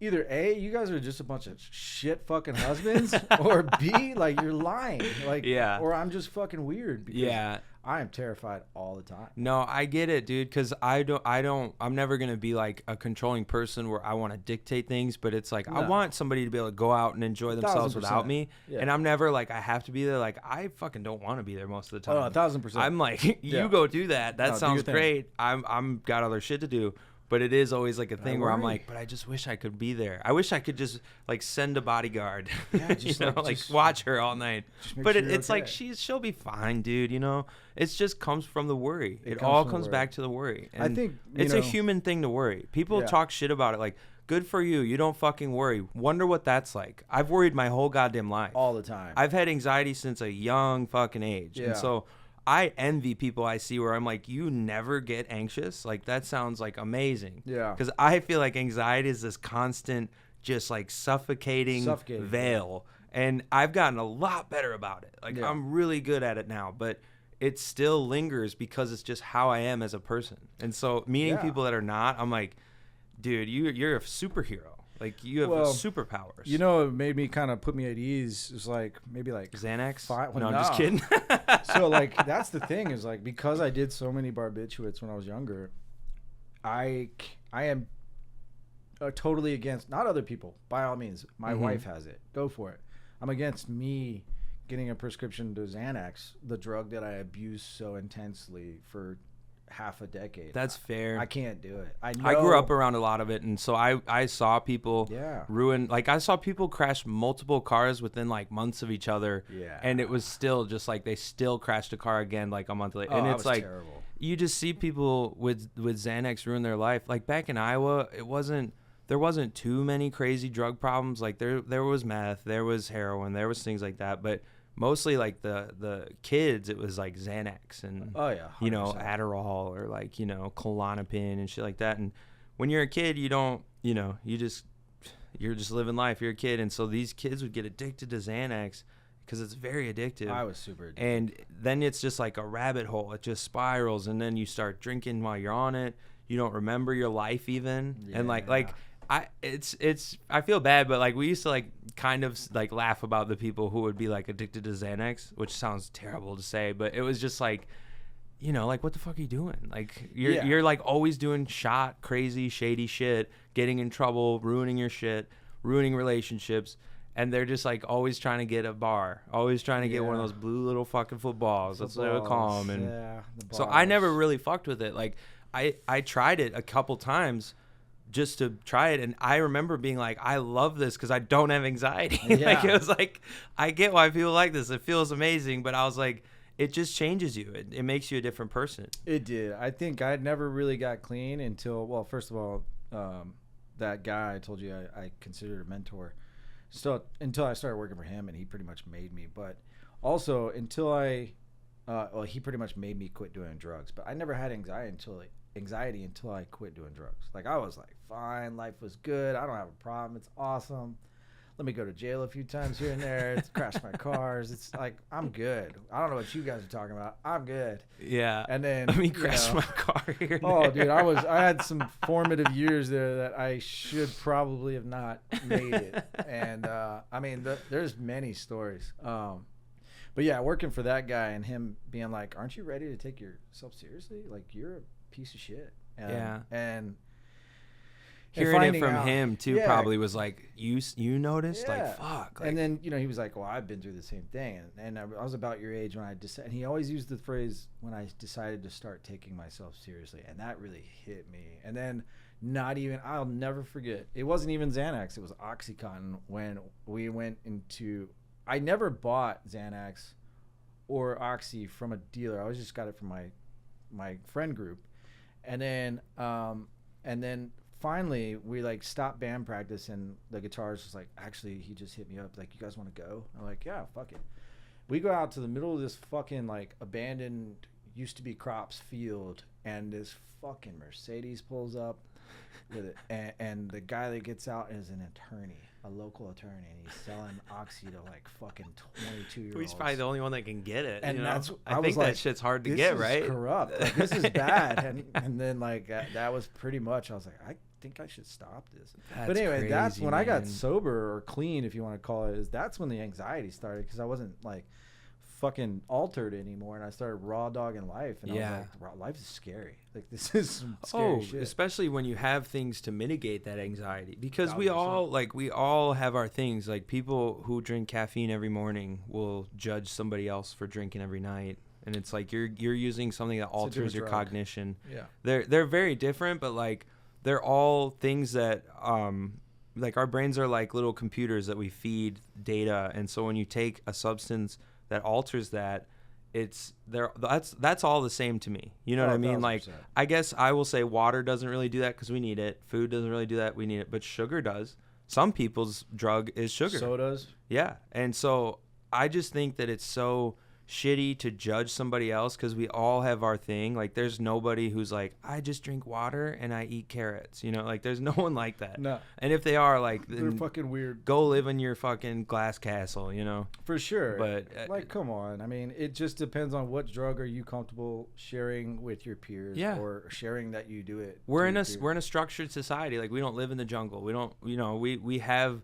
either A, you guys are just a bunch of shit fucking husbands, or B, like you're lying. Like, or I'm just fucking weird. Because I am terrified all the time. No, I get it, dude. Because I'm never gonna be like a controlling person where I want to dictate things. But it's like I want somebody to be able to go out and enjoy themselves without me. Yeah. And I'm never like I have to be there. Like I fucking don't want to be there most of the time. Oh, 1,000%. I'm like, you go do that. That sounds great. I'm got other shit to do. But it is always like a thing where I'm like, but I just wish I could be there. I wish I could just like send a bodyguard, just watch her all night. But it's like she'll be fine, dude. You know, it just comes from the worry. It all comes back to the worry. And I think it's a human thing to worry. People talk shit about it. Like, good for you. You don't fucking worry. Wonder what that's like. I've worried my whole goddamn life. All the time. I've had anxiety since a young fucking age. Yeah. And so I envy people I see where I'm like, you never get anxious. Like, that sounds like amazing. Yeah. Because I feel like anxiety is this constant, just like suffocating veil. And I've gotten a lot better about it. Like, I'm really good at it now. But it still lingers because it's just how I am as a person. And so meeting people that are not, I'm like, dude, you're a superhero. Like, you have superpowers. You know, it made me kind of put me at ease. It's like maybe like Xanax. No, I'm just kidding. So like that's the thing is like because I did so many barbiturates when I was younger, I am totally against not other people. By all means, my wife has it. Go for it. I'm against me getting a prescription to Xanax, the drug that I abused so intensely for half a decade. That's fair. I can't do it. I grew up around a lot of it, and so I saw people ruin. Like, I saw people crash multiple cars within like months of each other. Yeah. And it was still just like they still crashed a car again like a month later. And it's like terrible. you just see people with Xanax ruin their life. Like back in Iowa, there wasn't too many crazy drug problems. Like there was meth, there was heroin, there was things like that, but mostly like the kids, it was like Xanax and 100%. Adderall or like Klonopin and shit like that. And when you're a kid, you don't you're just living life. You're a kid, and so these kids would get addicted to Xanax because it's very addictive. I was super addicted. And then it's just like a rabbit hole. It just spirals, and then you start drinking while you're on it. You don't remember your life even, and like I feel bad, but like we used to like kind of like laugh about the people who would be like addicted to Xanax, which sounds terrible to say, but it was just like, like what the fuck are you doing? Like you're like always doing crazy, shady shit, getting in trouble, ruining your shit, ruining relationships. And they're just like always trying to get a bar, always trying to get one of those blue little fucking footballs. That's what they would call them. And so I never really fucked with it. Like I tried it a couple times just to try it. And I remember being like, I love this because I don't have anxiety. Like it was like, I get why people like this. It feels amazing. But I was like, it just changes you. It makes you a different person. It did. I think I never really got clean until, well, first of all, that guy I told you I considered a mentor. So until I started working for him, and he pretty much made me. But also until he pretty much made me quit doing drugs. But I never had anxiety until I quit doing drugs. Like I was like, fine, life was good. I don't have a problem. It's awesome. Let me go to jail a few times here and there. It's crash my cars. It's like I'm good. I don't know what you guys are talking about. I'm good. Yeah. And then let me crash my car here. Dude, I had some formative years there that I should probably have not made it. And I mean, there's many stories. But yeah, working for that guy and him being like, "Aren't you ready to take yourself seriously? Like you're a piece of shit." And hearing it from him too probably was like, you noticed? Like, fuck. Like, and then, he was like, well, I've been through the same thing. And I was about your age when I decided, and he always used the phrase, when I decided to start taking myself seriously. And that really hit me. And then I'll never forget, it wasn't even Xanax. It was Oxycontin when we went into, I never bought Xanax or Oxy from a dealer. I always just got it from my friend group. And then finally we like stopped band practice, and the guitarist was like, actually he just hit me up like, you guys want to go? I'm like, yeah, fuck it. We go out to the middle of this fucking like abandoned used to be crops field, and this fucking Mercedes pulls up with it, and the guy that gets out is an attorney, a local attorney, and he's selling Oxy to like fucking 22-year-olds. He's probably the only one that can get it. And I think that shit's hard to get, right? This is corrupt. Like, this is bad. And then like that was pretty much, I was like, I think I should stop this. But anyway, crazy, that's when I got sober or clean, if you want to call it. That's when the anxiety started, because I wasn't like fucking altered anymore, and I started raw dogging life, and I was like, life is scary. Like, this is some scary shit. Especially when you have things to mitigate that anxiety, because we all have our things. Like, people who drink caffeine every morning will judge somebody else for drinking every night, and it's like you're using something that alters your cognition. They're very different, but like they're all things that like our brains are like little computers that we feed data, and so when you take a substance that alters that, that's all the same to me. You know what I mean? 1,000%. Like, I guess I will say water doesn't really do that because we need it. Food doesn't really do that. We need it. But sugar does. Some people's drug is sugar. Sodas. Yeah. And so I just think that it's so shitty to judge somebody else, because we all have our thing. Like, there's nobody who's like, I just drink water and I eat carrots. You know, like, there's no one like that. No. And if they are, like, they're fucking weird. Go live in your fucking glass castle, you know? For sure. But like, come on. I mean, it just depends on what drug are you comfortable sharing with your peers, or sharing that you do it. We're in a structured society. Like, we don't live in the jungle. We don't, we have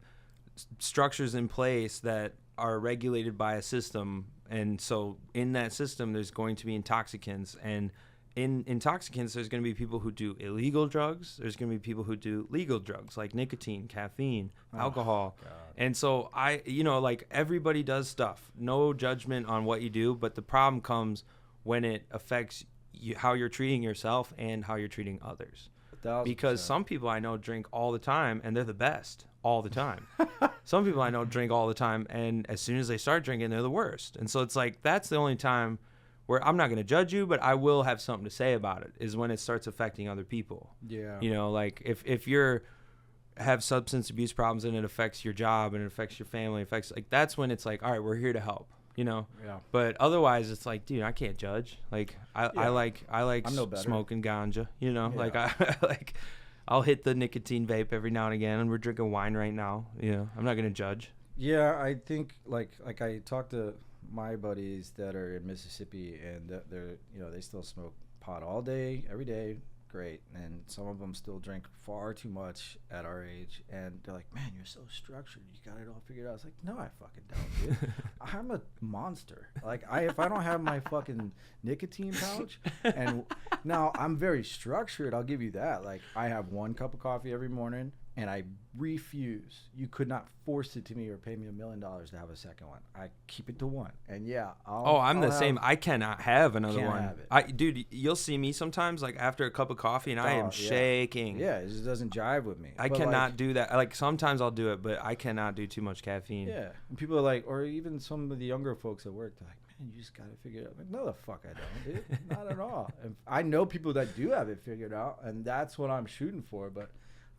structures in place that are regulated by a system. And so in that system, there's going to be intoxicants. And in intoxicants, there's going to be people who do illegal drugs. There's going to be people who do legal drugs, like nicotine, caffeine, alcohol. God. And so like, everybody does stuff. No judgment on what you do. But the problem comes when it affects you, how you're treating yourself and how you're treating others. 1,000%. Because some people I know drink all the time, and they're the best all the time. Some people I know drink all the time, and as soon as they start drinking, they're the worst. And so it's like, that's the only time where I'm not going to judge you, but I will have something to say about it, is when it starts affecting other people. Yeah. You know, like if you're have substance abuse problems and it affects your job and it affects your family, affects, like, that's when it's like, all right, we're here to help, you know? Yeah. But otherwise it's like, dude, I can't judge. Like I like I'm no better. smoking ganja, you know, Yeah. like like I'll hit the nicotine vape every now and again, and we're drinking wine right now. You know, I'm not going to judge. Yeah, I think like I talked to my buddies that are in Mississippi, and they're they still smoke pot all day, every day. Great. And some of them still drink far too much at our age, and they're like, man, you're so structured, you got it all figured out. It's like, no, I fucking don't, dude. I'm a monster. Like, if I don't have my fucking nicotine pouch, and now I'm very structured, I'll give you that. Like, I have 1 cup of coffee every morning, and I refuse. You could not force it to me or pay me $1 million to have a second one. I keep it to 1. And yeah, I'm the same. I cannot have another one. Have it. Dude, you'll see me sometimes like after a cup of coffee and I am shaking. Yeah, it just doesn't jive with me. I cannot do that. Like, sometimes I'll do it, but I cannot do too much caffeine. Yeah. And people are like, or even some of the younger folks at work, they're like, man, you just got to figure it out. I'm like, no, the fuck I don't, dude. Not at all. And I know people that do have it figured out, and that's what I'm shooting for, but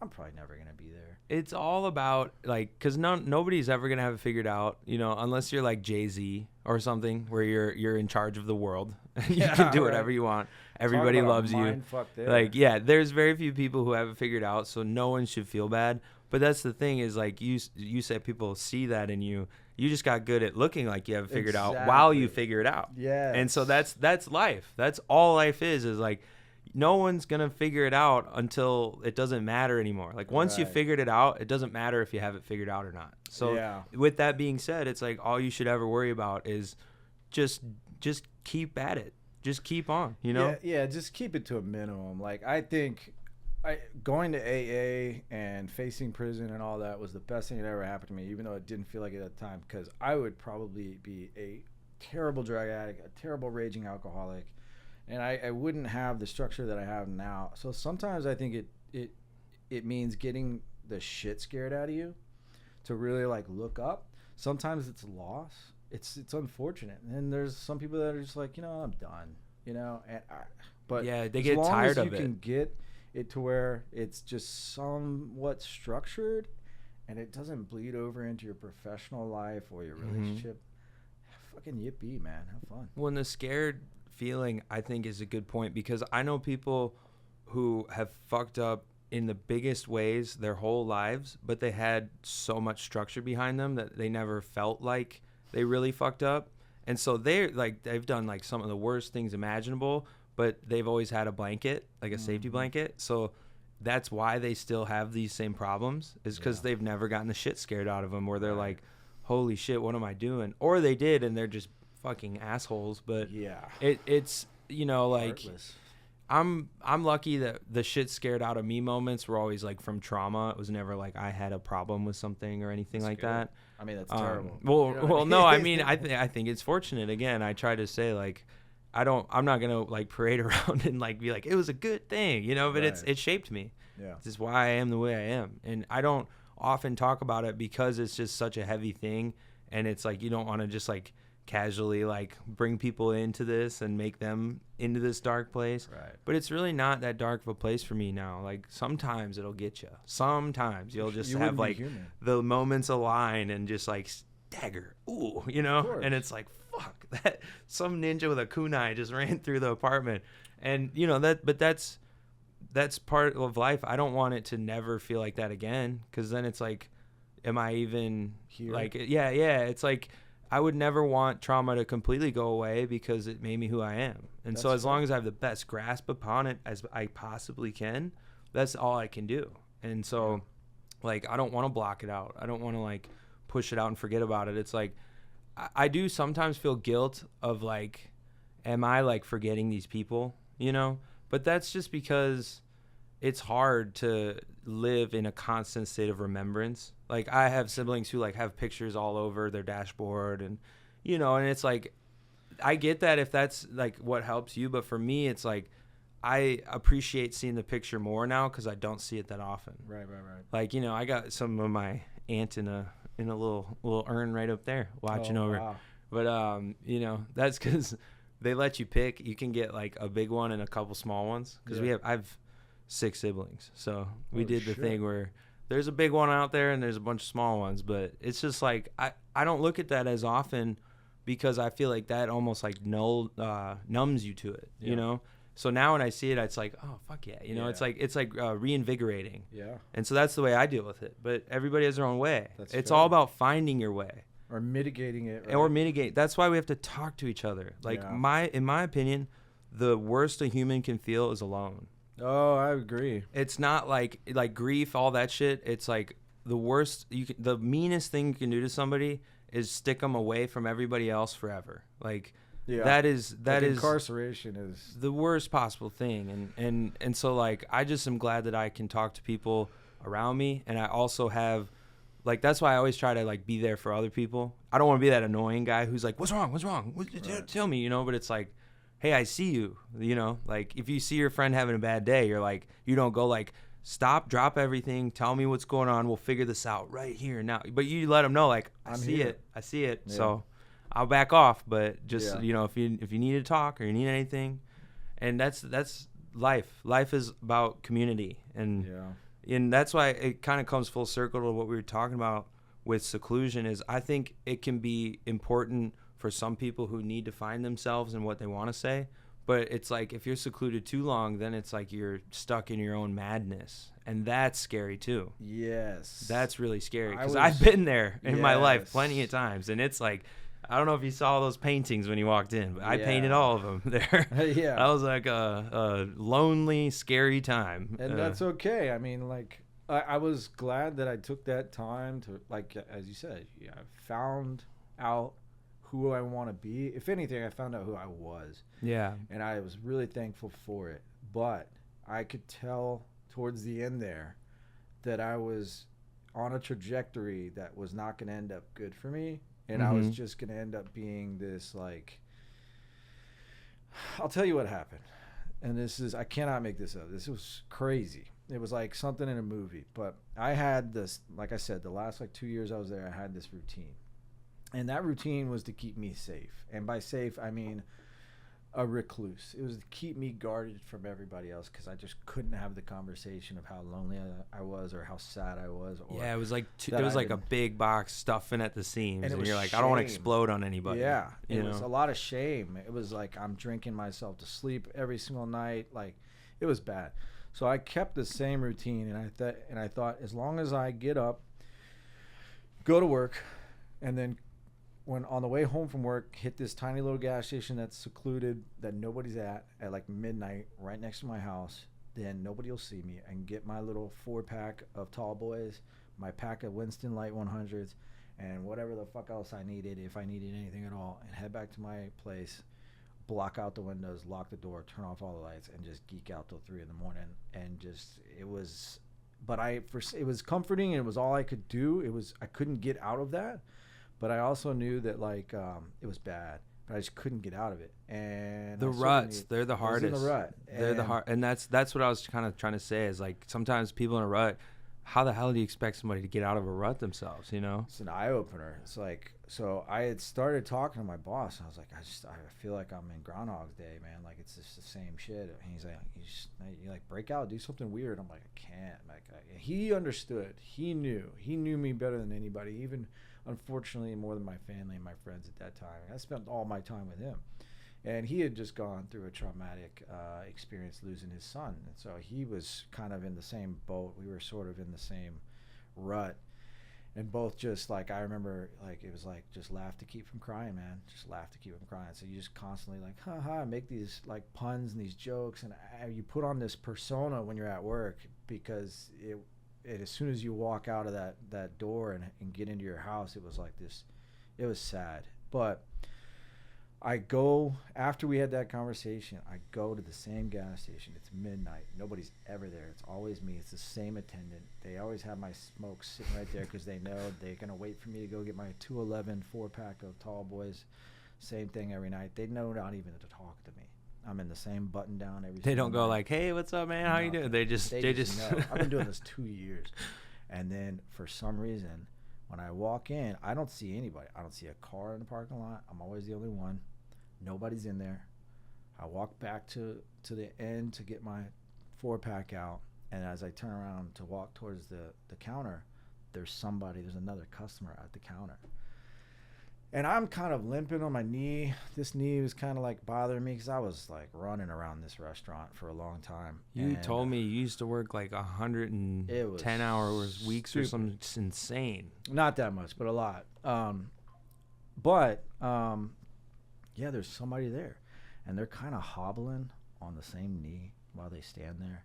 I'm probably never going to be there. It's all about, like, because nobody's ever going to have it figured out, you know, unless you're like Jay-Z or something, where you're in charge of the world. You can do whatever you want. Everybody loves you. Like, yeah, there's very few people who have it figured out, so no one should feel bad. But that's the thing, is like, you said people see that in you. You just got good at looking like you have it figured out while you figure it out. Yeah. And so that's life. That's all life is like, no one's going to figure it out until it doesn't matter anymore. Like, once you figured it out, it doesn't matter if you have it figured out or not. So with that being said, it's like, all you should ever worry about is just keep at it. Just keep on, you know? Yeah, just keep it to a minimum. Like, I think going to AA and facing prison and all that was the best thing that ever happened to me, even though it didn't feel like it at the time, because I would probably be a terrible drug addict, a terrible raging alcoholic, and I wouldn't have the structure that I have now. So sometimes I think it means getting the shit scared out of you to really, like, look up. Sometimes it's loss. It's unfortunate. And there's some people that are just like, I'm done, but yeah, they get tired of it. As long as you can get it to where it's just somewhat structured and it doesn't bleed over into your professional life or your relationship, fucking yippee, man. Have fun. When the scared feeling, I think, is a good point, because I know people who have fucked up in the biggest ways their whole lives, but they had so much structure behind them that they never felt like they really fucked up. And so they've done like some of the worst things imaginable, but they've always had a blanket, like a safety blanket. So that's why they still have these same problems, is because they've never gotten the shit scared out of them, where they're like, holy shit, what am I doing? Or they did, and they're just fucking assholes. But it's like, heartless. I'm lucky that the shit scared out of me moments were always like from trauma. It was never like I had a problem with something or anything like that. I mean, that's terrible. Well, no, I mean, I think it's fortunate. Again, I try to say, like, I'm not gonna like parade around and like be like it was a good thing, but it shaped me. Yeah, this is why I am the way I am, and I don't often talk about it because it's just such a heavy thing, and it's like you don't want to just like casually like bring people into this and make them into this dark place. Right. But it's really not that dark of a place for me now. Like, sometimes it'll get you. Sometimes you'll just have like the moments align and just like stagger. Ooh, and it's like, fuck, that some ninja with a kunai just ran through the apartment. And but that's part of life. I don't want it to never feel like that again, because then it's like, am I even here? Like, it's like, I would never want trauma to completely go away because it made me who I am. And so as long as I have the best grasp upon it as I possibly can, that's all I can do. And so, like, I don't want to block it out. I don't want to, like, push it out and forget about it. It's like, I do sometimes feel guilt of, like, am I, like, forgetting these people, But that's just because it's hard to live in a constant state of remembrance. Like, I have siblings who like have pictures all over their dashboard, and and it's like, I get that if that's like what helps you, but for me it's like, I appreciate seeing the picture more now because I don't see it that often. Right. Like, I got some of my aunt in a little urn right up there watching over. Wow. But that's because they let you pick. You can get like a big one and a couple small ones because I have 6 siblings, so we did the thing where there's a big one out there and there's a bunch of small ones, but it's just like I don't look at that as often because I feel like that almost like numbs you to it, you know. So now when I see it, it's like, oh fuck yeah, you know, it's like reinvigorating. Yeah. And so that's the way I deal with it. But everybody has their own way. It's all about finding your way. Or mitigating it. Right? Or mitigate. That's why we have to talk to each other. Like in my opinion, the worst a human can feel is alone. Oh, I agree. It's not like grief, all that shit. It's like the worst. The meanest thing you can do to somebody is stick them away from everybody else forever. Like that is incarceration is the worst possible thing. And so like I just am glad that I can talk to people around me, and I also have. Like, that's why I always try to, like, be there for other people. I don't want to be that annoying guy who's like, what's wrong? Right. Tell me, you know? But it's like, hey, I see you, you know? Like, if you see your friend having a bad day, you're like, you don't go like, stop, drop everything, tell me what's going on. We'll figure this out right here now. But you let them know, like, I see it. Yeah. So I'll back off. But just, you know, if you need to talk or you need anything. And that's life. Life is about community. And that's why it kind of comes full circle to what we were talking about with seclusion is I think it can be important for some people who need to find themselves and what they want to say. But it's like if you're secluded too long, then it's like you're stuck in your own madness. And that's scary too. Yes. That's really scary because I've been there in my life plenty of times. And it's like, I don't know if you saw those paintings when you walked in, but I painted all of them there. That was like a lonely, scary time. And that's okay. I mean, like, I was glad that I took that time to, like, as you said, I found out who I want to be. If anything, I found out who I was. Yeah. And I was really thankful for it. But I could tell towards the end there that I was on a trajectory that was not going to end up good for me. And I was just going to end up being this, like, I'll tell you what happened. And I cannot make this up. This was crazy. It was like something in a movie. But I had this, like I said, the last, like, 2 years I was there, I had this routine. And that routine was to keep me safe. And by safe, I mean a recluse. It was to keep me guarded from everybody else because I just couldn't have the conversation of how lonely I was or how sad I was. Or it was like a big box stuffing at the seams, and you're like, I don't want to explode on anybody. Yeah, it was a lot of shame. It was like I'm drinking myself to sleep every single night. Like it was bad. So I kept the same routine, and I thought as long as I get up, go to work, and then when on the way home from work, hit this tiny little gas station that's secluded, that nobody's at like midnight, right next to my house, then nobody will see me. I can get my little 4-pack of Tall Boys, my pack of Winston Light 100s, and whatever the fuck else I needed, if I needed anything at all, and head back to my place, block out the windows, lock the door, turn off all the lights, and just geek out till 3 a.m. And just, it was comforting, and it was all I could do. I couldn't get out of that. But I also knew that, like, it was bad, but I just couldn't get out of it. And the ruts, they're the hardest. In the rut. They're the hard, and that's what I was kind of trying to say is, like, sometimes people in a rut, how the hell do you expect somebody to get out of a rut themselves, you know? It's an eye-opener. It's like, so I had started talking to my boss, and I was like, I feel like I'm in Groundhog's Day, man. Like, it's just the same shit. And he's like, you like, break out, do something weird. I'm like, I can't. Like, he understood. He knew me better than anybody, even unfortunately more than my family and my friends at that time. I spent all my time with him, and he had just gone through a traumatic experience losing his son, and so he was kind of in the same boat. We were sort of in the same rut, and both just like, I remember, like, it was like, just laugh to keep from crying, man. Just laugh to keep from crying. So you just constantly like, haha, make these like puns and these jokes, and you put on this persona when you're at work, because as soon as you walk out of that door and get into your house, it was like this. It was sad. But after we had that conversation, I go to the same gas station. It's midnight. Nobody's ever there. It's always me. It's the same attendant. They always have my smoke sitting right there because they know they're going to wait for me to go get my 211 4-pack of Tall Boys. Same thing every night. They know not even to talk to me. I'm in the same button down every. They don't go like, "Hey, what's up, man? How you doing?" They just know. I've been doing this 2 years, and then for some reason, when I walk in, I don't see anybody. I don't see a car in the parking lot. I'm always the only one. Nobody's in there. I walk back to the end to get my 4-pack out, and as I turn around to walk towards the counter, there's another customer at the counter. And I'm kind of limping on my knee. This knee was kind of like bothering me because I was like running around this restaurant for a long time. You told me you used to work like 110 hours weeks or something. It's insane. Not that much, but a lot. Yeah, there's somebody there. And they're kind of hobbling on the same knee while they stand there.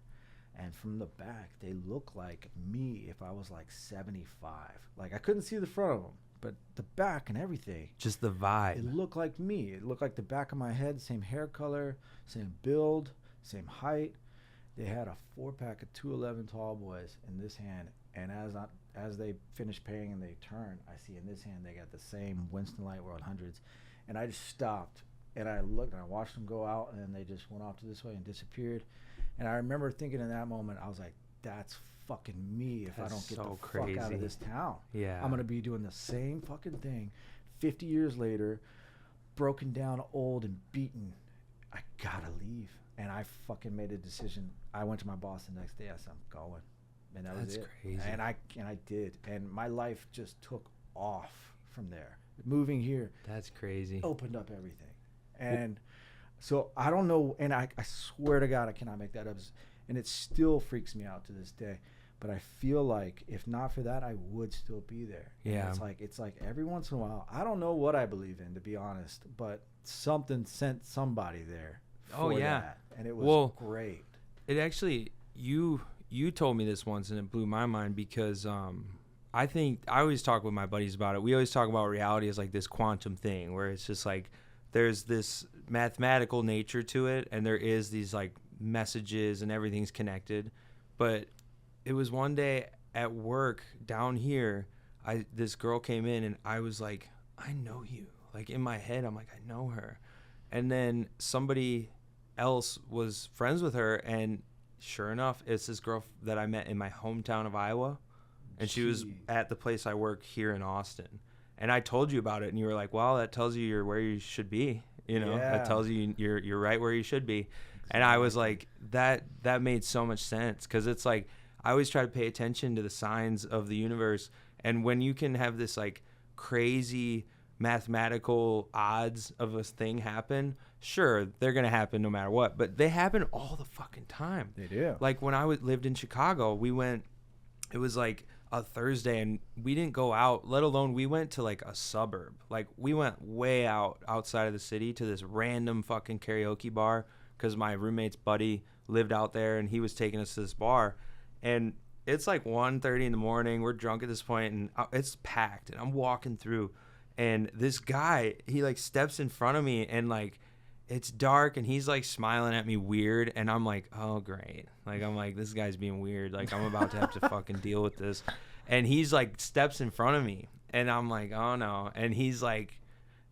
And from the back, they look like me if I was like 75. Like, I couldn't see the front of them, but the back and everything. Just the vibe. It looked like me. It looked like the back of my head, same hair color, same build, same height. They had a 4-pack of 211 tall boys in this hand. And as they finish paying and they turn, I see in this hand they got the same Winston Light World 100s. And I just stopped. And I looked and I watched them go out, and then they just went off to this way and disappeared. And I remember thinking in that moment, I was like, that's fucking me if I don't get the fuck out of this town. Yeah. I'm going to be doing the same fucking thing 50 years later, broken down, old, and beaten. I got to leave. And I fucking made a decision. I went to my boss the next day. I said, I'm going. And that was it. Crazy. And I did. And my life just took off from there. Moving here. That's crazy. Opened up everything. And so I don't know, and I swear to God I cannot make that up, and it still freaks me out to this day. But I feel like if not for that, I would still be there. Yeah. And it's like every once in a while, I don't know what I believe in, to be honest, but something sent somebody there. For that, and it was great. It actually, you told me this once, and it blew my mind because I think I always talk with my buddies about it. We always talk about reality as like this quantum thing where it's just like there's this mathematical nature to it, and there is these like messages and everything's connected. But it was one day at work down here, this girl came in and I was like, I know you. Like in my head, I'm like, I know her. And then somebody else was friends with her, and sure enough, it's this girl that I met in my hometown of Iowa, and she was at the place I work here in Austin. And I told you about it, and you were like, well, that tells you you're where you should be. You know, that tells you you're right where you should be. Exactly. And I was like, that made so much sense, because it's like I always try to pay attention to the signs of the universe. And when you can have this like crazy mathematical odds of a thing happen, sure, they're going to happen no matter what. But they happen all the fucking time. They do. Like when I lived in Chicago, it was like a Thursday, and we didn't go out, let alone we went to like a suburb. Like we went way outside of the city to this random fucking karaoke bar because my roommate's buddy lived out there, and he was taking us to this bar. And it's like 1:30 in the morning. We're drunk at this point, and it's packed, and I'm walking through, and this guy, he like steps in front of me, and like it's dark, and he's like smiling at me weird, and I'm like, oh great. Like I'm like, this guy's being weird. Like I'm about to have to fucking deal with this. And he's like steps in front of me, and I'm like, oh no. And he's like,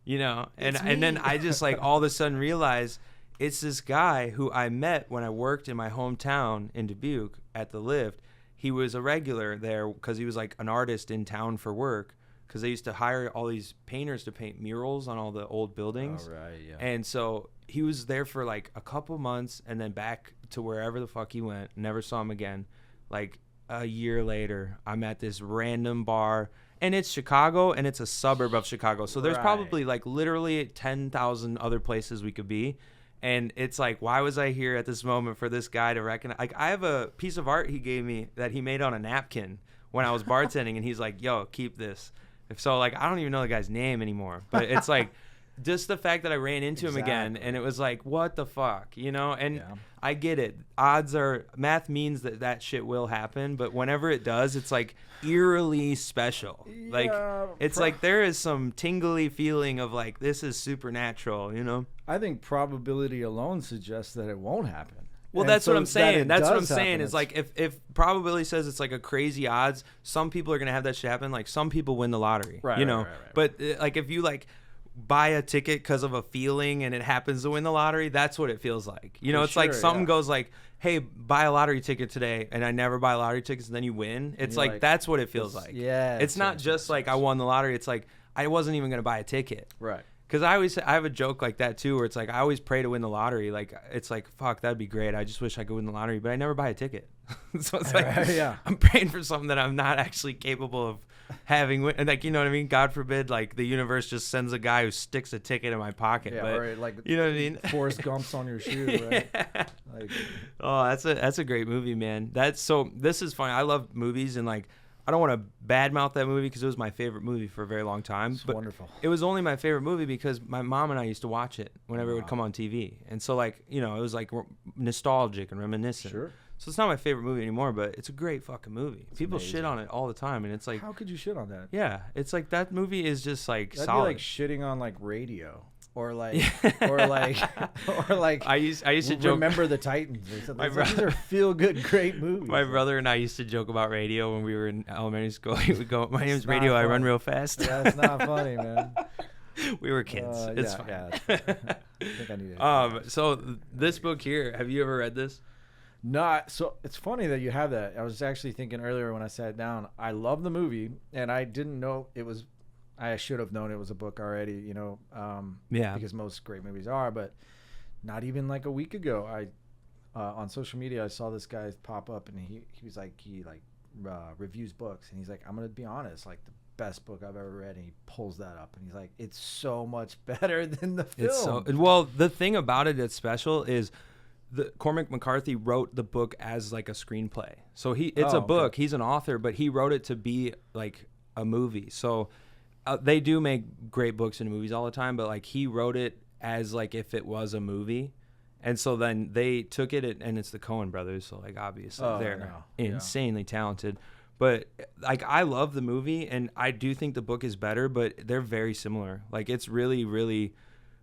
you know, and then I just like all of a sudden realize it's this guy who I met when I worked in my hometown in Dubuque at the Lift. He was a regular there because he was like an artist in town for work, because they used to hire all these painters to paint murals on all the old buildings. Oh, right, yeah. And so he was there for like a couple months, and then back to wherever the fuck he went. Never saw him again. Like a year later, I'm at this random bar, and it's Chicago, and it's a suburb of Chicago. So there's probably like literally 10,000 other places we could be. And it's like, why was I here at this moment for this guy to recognize? Like, I have a piece of art he gave me that he made on a napkin when I was bartending, and he's like, yo, keep this. So, like, I don't even know the guy's name anymore. But it's like, just the fact that I ran into him again, and it was like, what the fuck, you know? And I get it. Math means that shit will happen. But whenever it does, it's like eerily special. Like, it's like there is some tingly feeling of like, this is supernatural, you know? I think probability alone suggests that it won't happen. Well, that's what I'm saying. That's what I'm saying. It's like if probability says it's like a crazy odds, some people are going to have that shit happen. Like some people win the lottery, you know? Right. But like if you like buy a ticket because of a feeling and it happens to win the lottery, that's what it feels like. You know, it's like something goes like, hey, buy a lottery ticket today, and I never buy lottery tickets, and then you win. It's like that's what it feels like. Yeah. It's not just like I won the lottery. It's like I wasn't even going to buy a ticket. Right. Because I always I have a joke like that too, where it's like I always pray to win the lottery. Like it's like fuck, that'd be great. I just wish I could win the lottery, but I never buy a ticket. So it's like I'm praying for something that I'm not actually capable of having. And like, you know what I mean? God forbid, like the universe just sends a guy who sticks a ticket in my pocket. Yeah, but, or like you know what I mean? Forrest Gump's on your shoe, right? Yeah. Like, oh, that's a great movie, man. This is funny. I love movies, and like I don't want to badmouth that movie because it was my favorite movie for a very long time. It's but wonderful. It was only my favorite movie because my mom and I used to watch it whenever it would come on TV. And so, like, you know, it was like nostalgic and reminiscent. Sure. So it's not my favorite movie anymore, but it's a great fucking movie. It's People amazing. shit on it all the time, and it's like, how could you shit on that? yeah, it's like that movie is just like That'd solid. be like shitting on like Radio. Or like, or like, I used to joke. Remember the Titans. These are feel good, great movies. My brother and I used to joke about Radio when we were in elementary school. He would go, "My name's Radio. I run real fast." That's not funny, man. We were kids. It's fine. Yeah, I think I need it. So this book here, have you ever read this? No. So it's funny that you have that. I was actually thinking earlier when I sat down. I love the movie, and I didn't know it was. I should have known it was a book already, you know, because most great movies are, but not even like a week ago, on social media, I saw this guy pop up, and he was like, reviews books, and he's like, I'm going to be honest, like the best book I've ever read, and he pulls that up, and he's like, it's so much better than the film. Well, the thing about it that's special is Cormac McCarthy wrote the book as like a screenplay. So it's a book, he's an author, but he wrote it to be like a movie. So they do make great books and movies all the time, but like he wrote it as like if it was a movie. And so then they took it, and it's the Coen brothers. So like obviously they're insanely talented. But like I love the movie, and I do think the book is better, but they're very similar. Like it's really, really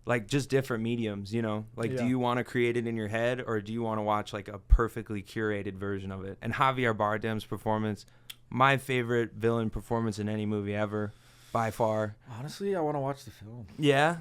like just different mediums, you know? Like do you want to create it in your head, or do you want to watch like a perfectly curated version of it? And Javier Bardem's performance, my favorite villain performance in any movie ever. By far. Honestly, I want to watch the film. Yeah.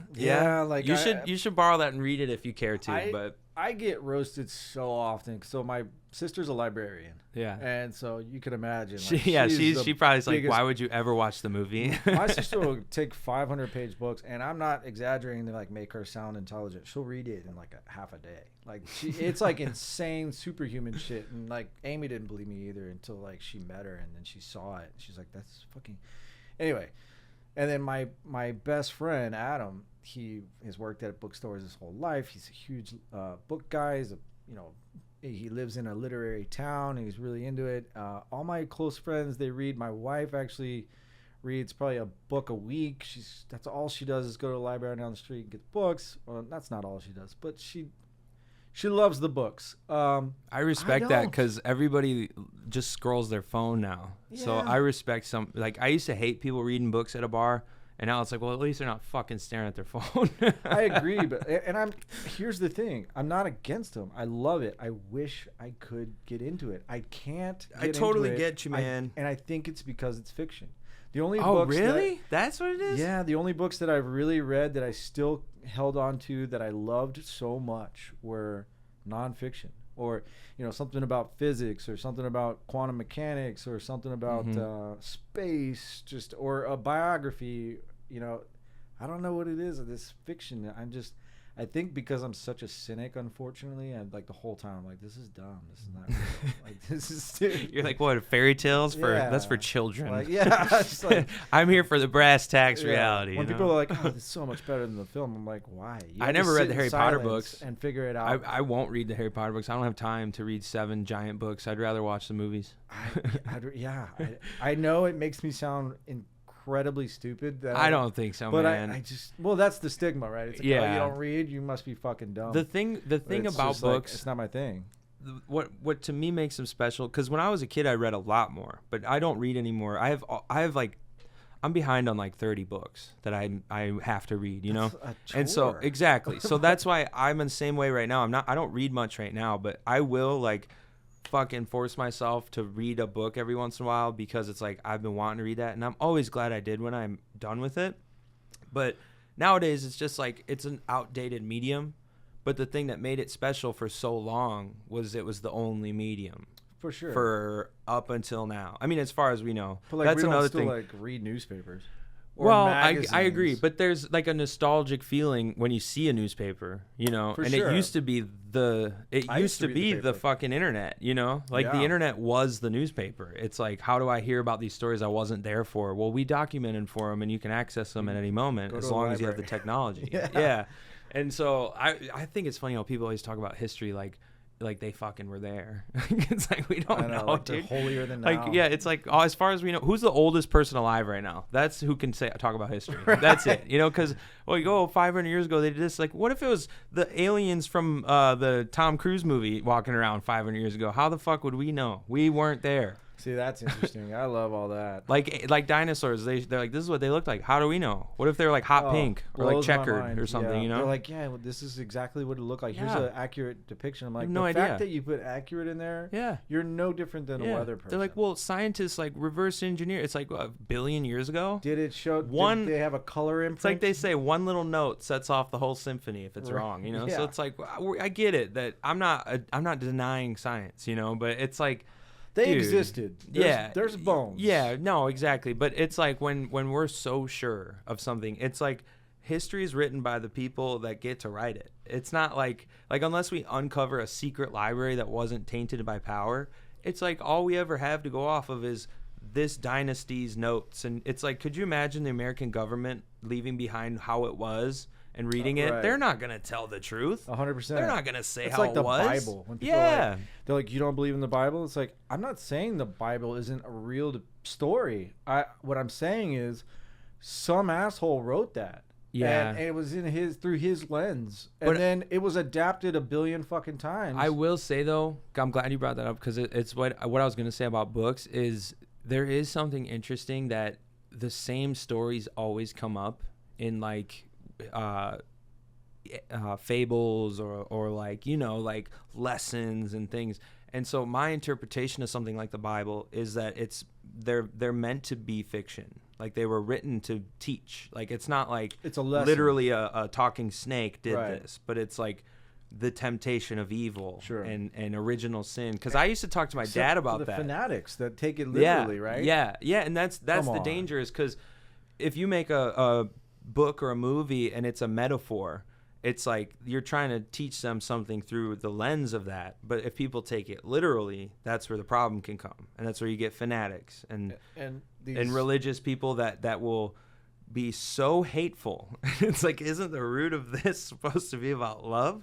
Like you should borrow that and read it if you care to. But I get roasted so often. So my sister's a librarian. Yeah. And so you can imagine. Like, she probably is like, why would you ever watch the movie? My sister will take 500-page books, and I'm not exaggerating to like make her sound intelligent. She'll read it in like a half a day. Like it's like insane, superhuman shit. And like Amy didn't believe me either until like she met her, and then she saw it. She's like, that's fucking. Anyway. And then my best friend, Adam, he has worked at bookstores his whole life. He's a huge book guy. He lives in a literary town. And he's really into it. All my close friends, they read. My wife actually reads probably a book a week. That's all she does is go to the library down the street and get books. Well, that's not all she does, but she loves the books. I respect that because everybody just scrolls their phone now. Yeah. So I respect some. Like I used to hate people reading books at a bar, and now it's like, well, at least they're not fucking staring at their phone. I agree, but here's the thing: I'm not against them. I love it. I wish I could get into it. I can't. I totally get you, man. And I think it's because it's fiction. The only books really? That's what it is? Yeah, the only books that I've really read that I still held on to that I loved so much were nonfiction, or something about physics, or something about quantum mechanics, or something about space, or a biography. I don't know what it is of this fiction. I think because I'm such a cynic, unfortunately, and like the whole time I'm like, this is dumb. This is not real. Like this is stupid. You're like, what, fairy tales that's for children. Like, yeah, it's like, I'm here for the brass tacks reality. When people are like, oh, this is so much better than the film, I'm like, why? I never read the Harry Potter books and figure it out. I won't read the Harry Potter books. I don't have time to read 7 giant books. I'd rather watch the movies. I know it makes me sound incredibly stupid. I don't think so, but man. I just that's the stigma, right? It's like, oh, you don't read, you must be fucking dumb. The thing about books, like, it's not my thing. What to me makes them special, because when I was a kid I read a lot more, but I don't read anymore. I have like, I'm behind on like 30 books that I have to read, That's a chore. And so exactly. So that's why I'm in the same way right now. I don't read much right now, but I will like fucking force myself to read a book every once in a while, because it's like I've been wanting to read that, and I'm always glad I did when I'm done with it. But nowadays it's just like it's an outdated medium, but the thing that made it special for so long was it was the only medium. For sure. For up until now. I mean, as far as we know. But like, that's we don't another still thing. Like read newspapers. or well, magazines. I agree, but there's like a nostalgic feeling when you see a newspaper, you know, For and sure. it used to be the paper. fucking internet, you know, like the internet was the newspaper. It's like, how do I hear about these stories I wasn't there for? Well, we documented for them, and you can access them at any moment as long as you have the technology. Yeah. And so I think it's funny how people always talk about history like they fucking were there. It's like, we don't know, like dude. they're holier than Like, now. yeah, it's like, as far as we know, who's the oldest person alive right now? That's who can talk about history. Right. That's it, you know, because, well, you go 500 years ago, they did this. Like, what if it was the aliens from the Tom Cruise movie walking around 500 years ago? How the fuck would we know? We weren't there. See, that's interesting. I love all that. Like dinosaurs, they're like, this is what they look like. How do we know? What if they're like hot pink or like checkered or something? You know, they're like, yeah, well, this is exactly what it looked like. Here's an accurate depiction. I'm like, no the idea. fact that you put accurate in there, you're no different than a weather person. They're like, well, scientists like reverse engineer. It's like a billion years ago. Did it show? Did they have a color imprint? It's like they say one little note sets off the whole symphony if it's wrong. You know, so it's like, I get it that I'm not denying science. You know, but it's like. They existed. There's bones. Yeah, no, exactly. But it's like when we're so sure of something, it's like history is written by the people that get to write it. It's not like unless we uncover a secret library that wasn't tainted by power, it's like all we ever have to go off of is this dynasty's notes. And it's like, could you imagine the American government leaving behind how it was and reading it? Right. They're not going to tell the truth. 100%. They're not going to say it's how like it the was. Bible. When people are like, they're like, you don't believe in the Bible? It's like, I'm not saying the Bible isn't a real story. What I'm saying is some asshole wrote that. Yeah. And it was through his lens. And then it was adapted a billion fucking times. I will say, though, I'm glad you brought that up, because it's what I was going to say about books is there is something interesting that the same stories always come up in like fables or like, you know, like lessons and things. And so my interpretation of something like the Bible is that they're meant to be fiction. Like they were written to teach. Like it's not like it's a lesson. Literally a talking snake did this, but it's like the temptation of evil and original sin. Because I used to talk to my dad about that. Fanatics that take it literally, right? Yeah, and that's the danger, is because if you make a book or a movie and it's a metaphor, it's like you're trying to teach them something through the lens of that. But if people take it literally, that's where the problem can come, and that's where you get fanatics and religious people that will be so hateful. It's like, isn't the root of this supposed to be about love?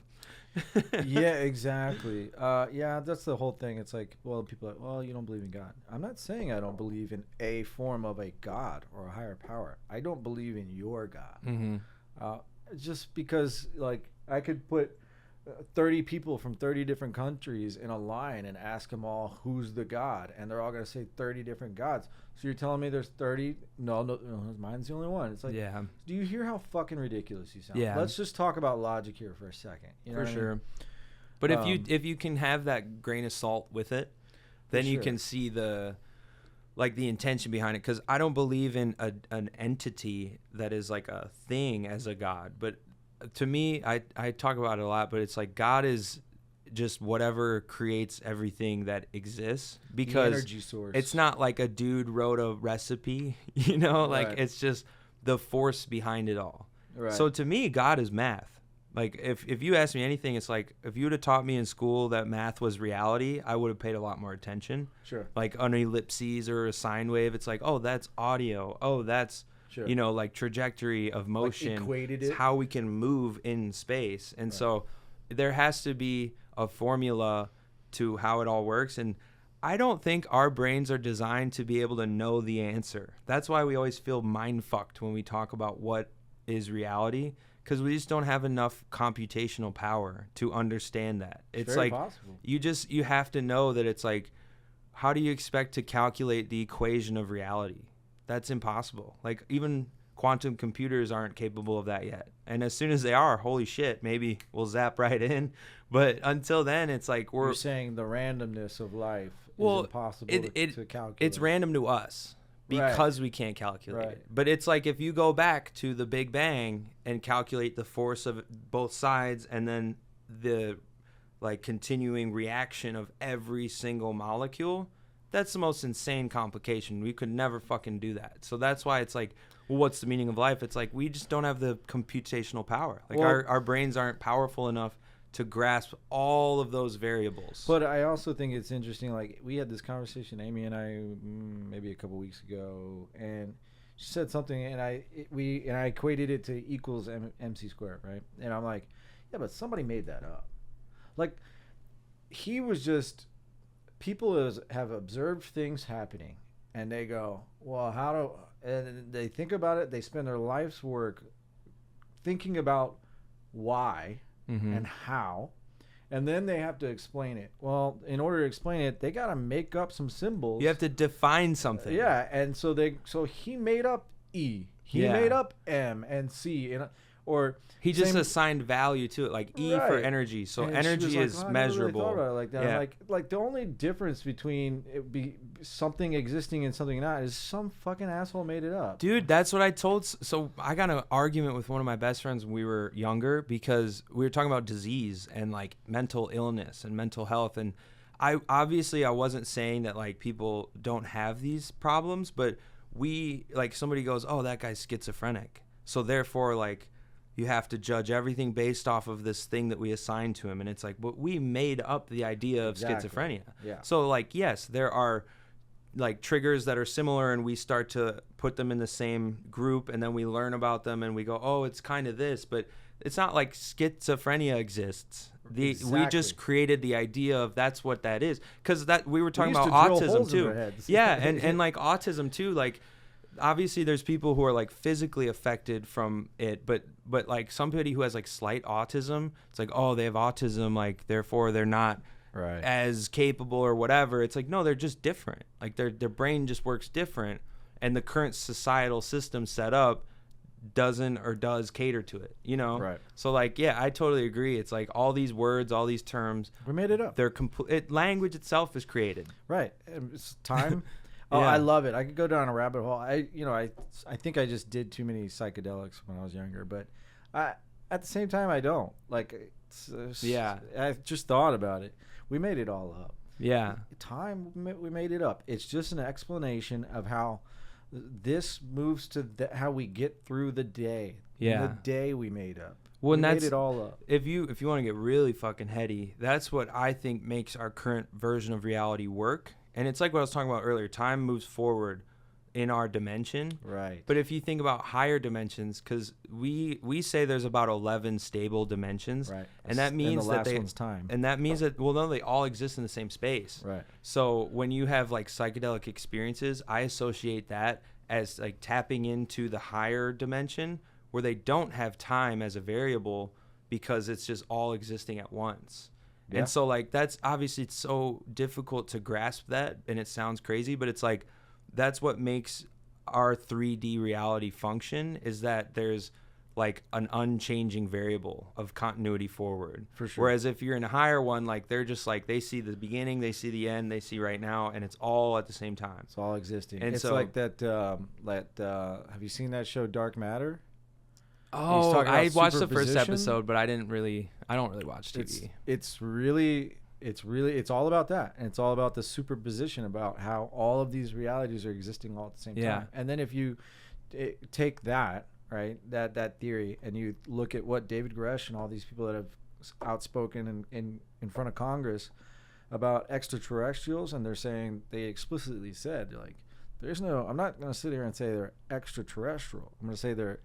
Yeah, exactly. Yeah, that's the whole thing. It's like, well, people are like, well, you don't believe in God. I'm not saying I don't believe in a form of a God or a higher power. I don't believe in your God. Mm-hmm. Just because, like, I could put 30 people from 30 different countries in a line and ask them all who's the God, and they're all going to say 30 different gods. So you're telling me there's 30? No, mine's the only one. It's like, do you hear how fucking ridiculous you sound? Yeah. Let's just talk about logic here for a second. You know for sure. I mean? But if you can have that grain of salt with it, then you can see the intention behind it. Because I don't believe in an entity that is like a thing as a God. But to me, I talk about it a lot, but it's like God is just whatever creates everything that exists, because the energy source. It's not like a dude wrote a recipe, you know, like it's just the force behind it all. Right. So to me, God is math. Like if you ask me anything, it's like if you would have taught me in school that math was reality, I would have paid a lot more attention. Sure. Like an ellipses or a sine wave, it's like, oh, that's audio. Oh, that's you know, like trajectory of motion. Like equated it's how we can move in space. And so there has to be a formula to how it all works. And I don't think our brains are designed to be able to know the answer. That's why we always feel mind fucked when we talk about what is reality, because we just don't have enough computational power to understand that. It's very like possible. You have to know that it's like, how do you expect to calculate the equation of reality? That's impossible. Like even quantum computers aren't capable of that yet. And as soon as they are, holy shit, maybe we'll zap right in. But until then, it's like you're saying the randomness of life is impossible to calculate. It's random to us because we can't calculate it. But it's like if you go back to the Big Bang and calculate the force of both sides and then the like continuing reaction of every single molecule, that's the most insane complication. We could never fucking do that. So that's why it's like, well, what's the meaning of life? It's like we just don't have the computational power. Like our brains aren't powerful enough to grasp all of those variables. But I also think it's interesting. Like we had this conversation, Amy and I, maybe a couple weeks ago, and she said something, and I equated it to equals MC squared, right? And I'm like, yeah, but somebody made that up. Like he was just people have observed things happening, and they go, well, and they think about it. They spend their life's work thinking about why and how, and then they have to explain it. Well, in order to explain it, they got to make up some symbols. You have to define something. Yeah, and so he made up E. He made up M and C, or he just assigned value to it, like E for energy. So and energy is measurable. I never really thought about it like that. Yeah. Like the only difference between it be something existing and something not is some fucking asshole made it up. Dude, that's what I told. So I got in an argument with one of my best friends when we were younger because we were talking about disease and like mental illness and mental health. And I wasn't saying that like people don't have these problems, but somebody goes, oh, that guy's schizophrenic. So therefore like, you have to judge everything based off of this thing that we assigned to him. And it's like, but we made up the idea of schizophrenia. Yeah. So like, yes, there are like triggers that are similar and we start to put them in the same group and then we learn about them and we go, oh, it's kind of this, but it's not like schizophrenia exists. We just created the idea of that's what that is. Cause we were talking about autism too. Yeah. And like autism too, like, obviously there's people who are like physically affected from it, but like somebody who has like slight autism, it's like, oh, they have autism, like therefore they're not as capable or whatever. It's like, no, they're just different. Like their brain just works different, and the current societal system set up doesn't or does cater to it, you know? Right. So like, yeah, I totally agree. It's like all these words, all these terms, we made it up. They're language itself is created. Right. It's time. Oh, yeah. I love it. I could go down a rabbit hole. I think I just did too many psychedelics when I was younger, but at the same time, I don't. Like, I just thought about it. We made it all up. Yeah. We made it up. It's just an explanation of how this moves to how we get through the day. Yeah. The day we made up. Well, we made it all up. If you want to get really fucking heady, that's what I think makes our current version of reality work. And it's like what I was talking about earlier. Time moves forward in our dimension. Right. But if you think about higher dimensions, because we say there's about 11 stable dimensions. Right. And that means the last one's time. And that means that, well, no, they all exist in the same space. Right. So when you have like psychedelic experiences, I associate that as like tapping into the higher dimension where they don't have time as a variable because it's just all existing at once. Yeah. And so like that's obviously it's so difficult to grasp that, and it sounds crazy, but it's like that's what makes our 3D reality function, is that there's like an unchanging variable of continuity forward. For sure. Whereas if you're in a higher one, like they're just like they see the beginning, they see the end, they see right now, and it's all at the same time. It's all existing. And it's so, like that have you seen that show Dark Matter? Oh, I watched the first episode, but I don't really watch TV. It's all about that. And it's all about the superposition, about how all of these realities are existing all at the same time. And then if you take that, right, that theory, and you look at what David Koresh and all these people that have outspoken in front of Congress about extraterrestrials, and they're saying, they explicitly said, like, I'm not going to sit here and say they're extraterrestrial. I'm going to say they're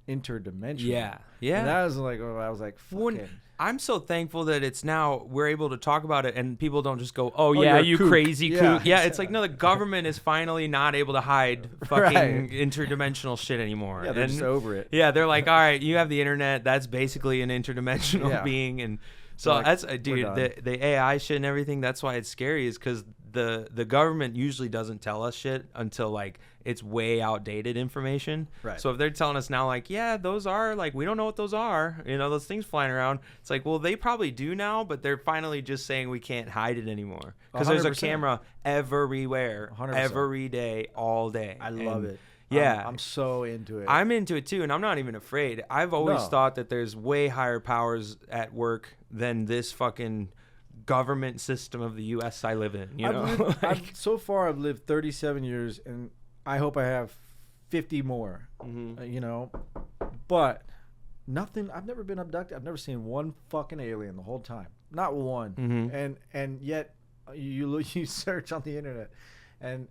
interdimensional. Yeah. And that was like, I was like, fucking. I'm so thankful that it's now we're able to talk about it and people don't just go, oh yeah, you crazy kook. Yeah, it's like, no, the government is finally not able to hide fucking interdimensional shit anymore. Yeah, they're just over it. Yeah, they're like, all right, you have the internet. That's basically an interdimensional being. And so like, that's, dude, the AI shit and everything, that's why it's scary, is because the government usually doesn't tell us shit until like it's way outdated information. Right. So if they're telling us now, like, yeah, those are like, we don't know what those are, you know, those things flying around. It's like, well, they probably do now, but they're finally just saying we can't hide it anymore because there's a camera everywhere, 100%. Every day, all day. I love it. Yeah. I'm so into it. I'm into it too, and I'm not even afraid. I've always thought that there's way higher powers at work than this fucking government system of the U.S. I live in. So far, I've lived 37 years, and I hope I have 50 more. But nothing. I've never been abducted. I've never seen one fucking alien the whole time. Not one. Mm-hmm. And yet you search on the internet, and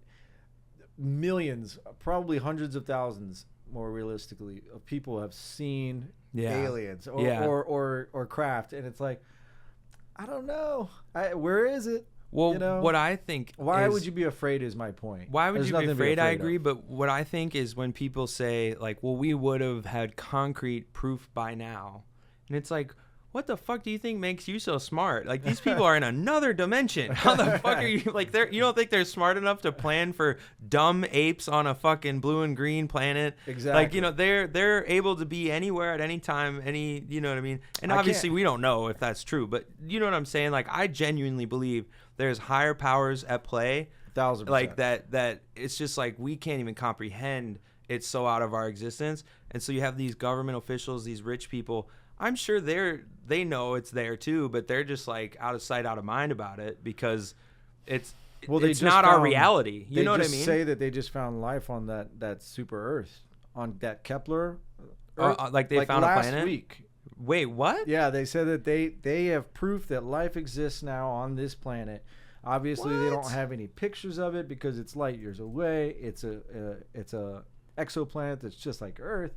millions, probably hundreds of thousands, more realistically, of people have seen aliens or craft, and it's like, I don't know. Where is it? Well, what I think why would you be afraid is my point. Why would you be afraid? I agree, but what I think is when people say like, well, we would have had concrete proof by now, and it's like, what the fuck do you think makes you so smart? Like, these people are in another dimension. How the fuck are you like? You don't think they're smart enough to plan for dumb apes on a fucking blue and green planet? Exactly. Like, they're able to be anywhere at any time. You know what I mean? And obviously we don't know if that's true, but you know what I'm saying? Like, I genuinely believe there's higher powers at play. 1,000%. Like that it's just like we can't even comprehend. It's so out of our existence. And so you have these government officials, these rich people. I'm sure they know it's there too, but they're just like out of sight, out of mind about it because it's not our reality. You know what I mean? They say that they just found life on that super Earth, on that Kepler. Like they found a planet last week. Wait, what? Yeah, they said that they have proof that life exists now on this planet. Obviously, they don't have any pictures of it because it's light years away. It's a exoplanet that's just like Earth.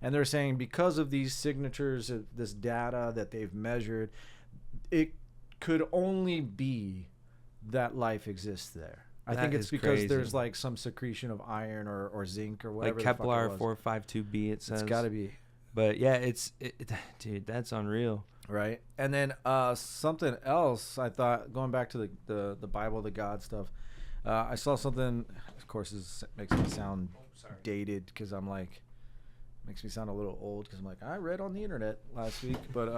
And they're saying because of these signatures, this data that they've measured, it could only be that life exists there. I think it's because there's like some secretion of iron or zinc or whatever. Like Kepler 452b, it says. It's got to be. But yeah, dude, that's unreal. Right. And then something else I thought, going back to the Bible, the God stuff, I saw something, of course, this makes me sound dated because I'm like, makes me sound a little old because I'm like, I read on the internet last week, but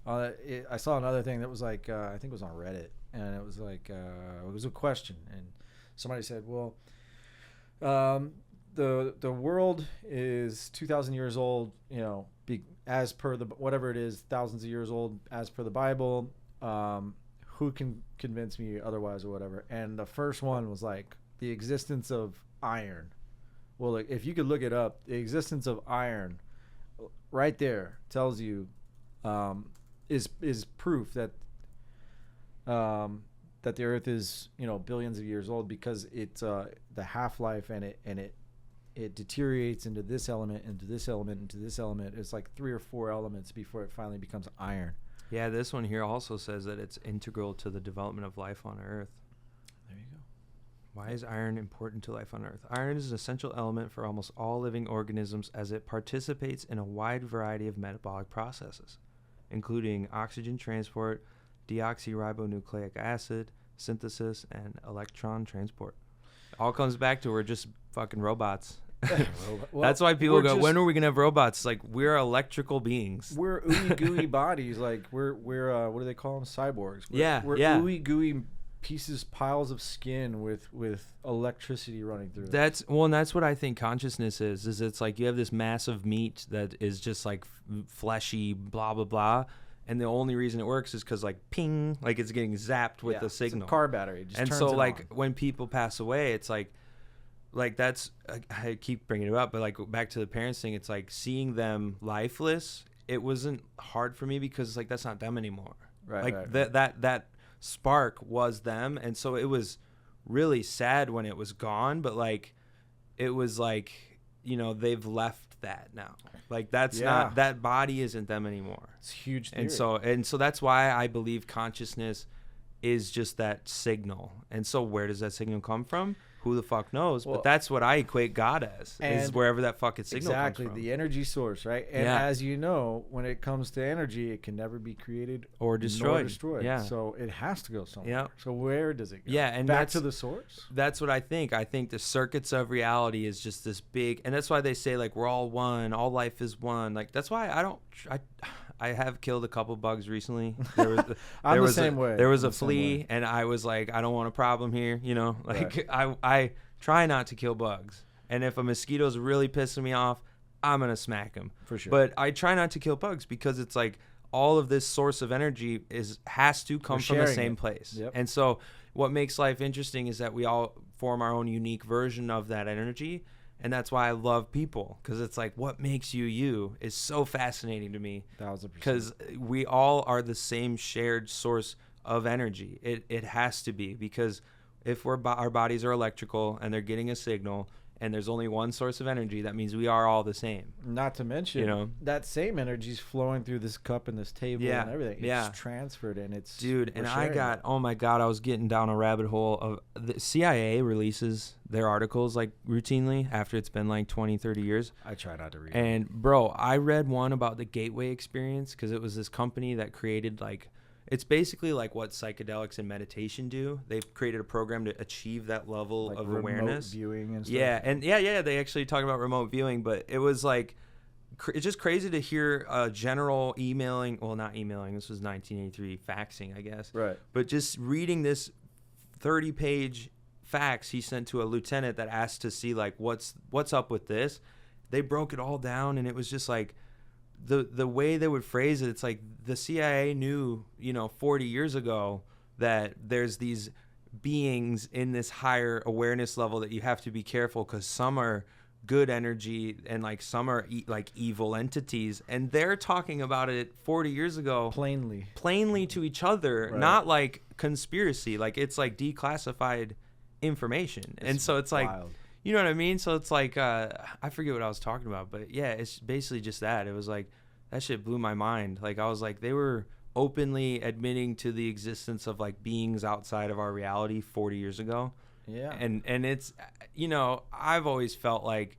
I saw another thing that was like, I think it was on Reddit, and it was like, it was a question, and somebody said, well, the world is 2,000 years old, as per the whatever it is, thousands of years old as per the Bible. Who can convince me otherwise or whatever? And the first one was like the existence of iron. Well, like, if you could look it up, the existence of iron right there tells you is proof that that the Earth is billions of years old, because it's the half-life and it deteriorates into this element, into this element, into this element. It's like 3 or 4 elements before it finally becomes iron. Yeah, this one here also says that it's integral to the development of life on Earth. There you go. Why is iron important to life on Earth? Iron is an essential element for almost all living organisms as it participates in a wide variety of metabolic processes, including oxygen transport, deoxyribonucleic acid synthesis, and electron transport. All comes back to we're just fucking robots. Well, that's why people go, when are we gonna have robots? Like, we're electrical beings. We're ooey gooey bodies. Like we're what do they call them? Cyborgs. We're yeah. ooey gooey pieces, piles of skin with electricity running through it. And that's what I think consciousness is it's like you have this mass of meat that is just like fleshy, blah blah blah, and the only reason it works is because like ping, like it's getting zapped with the signal. It's a car battery. It just and turns so it like on. when people pass away, it's like that's, I keep bringing it up, but like back to the parents thing, it's like seeing them lifeless. It wasn't hard for me because like that's not them anymore. Right. Like that spark was them, and so it was really sad when it was gone. But like, it was like they've left that now. Like that's not, that body isn't them anymore. It's huge theory. And so that's why I believe consciousness is just that signal. And so where does that signal come from? Who the fuck knows? But that's what I equate God as, is wherever that fucking signal comes from. Exactly, the energy source, right? And as you know, when it comes to energy, it can never be created or destroyed. Yeah. So it has to go somewhere. Yeah. So where does it go? Yeah, and back to the source? That's what I think. I think the circuits of reality is just this big, and that's why they say like we're all one, all life is one. Like that's why I have killed a couple bugs recently. There was There was a flea, and I was like, I don't want a problem here. Like I try not to kill bugs, and if a mosquito's really pissing me off, I'm gonna smack him for sure. But I try not to kill bugs because it's like all of this source of energy has to come from the same place. Yep. And so what makes life interesting is that we all form our own unique version of that energy. And that's why I love people, because it's like what makes you is so fascinating to me. 1000%. Because we all are the same shared source of energy. It has to be, because if our bodies are electrical and they're getting a signal and there's only one source of energy, that means we are all the same. Not to mention, that same energy is flowing through this cup and this table and everything. It's transferred, and it's... Dude, and oh my God, I was getting down a rabbit hole of the CIA releases their articles like routinely after it's been like 20, 30 years. I try not to read And bro, I read one about the Gateway experience, because it was this company that created like... It's basically like what psychedelics and meditation do. They've created a program to achieve that level like of remote awareness. Viewing and stuff. Yeah, and they actually talk about remote viewing, but it was like, it's just crazy to hear general emailing. Well, not emailing. This was 1983, faxing, I guess. Right. But just reading this 30-page fax he sent to a lieutenant that asked to see like what's up with this. They broke it all down, and it was just like, the way they would phrase it, it's like the CIA knew, 40 years ago that there's these beings in this higher awareness level that you have to be careful, because some are good energy and like some are like evil entities, and they're talking about it 40 years ago plainly to each other, right. Not like conspiracy, like it's like declassified information. And so it's like wild. You know what I mean? So it's like, I forget what I was talking about, but yeah, it's basically just that. It was like, that shit blew my mind. Like, I was like, they were openly admitting to the existence of like beings outside of our reality 40 years ago. Yeah. And it's, I've always felt like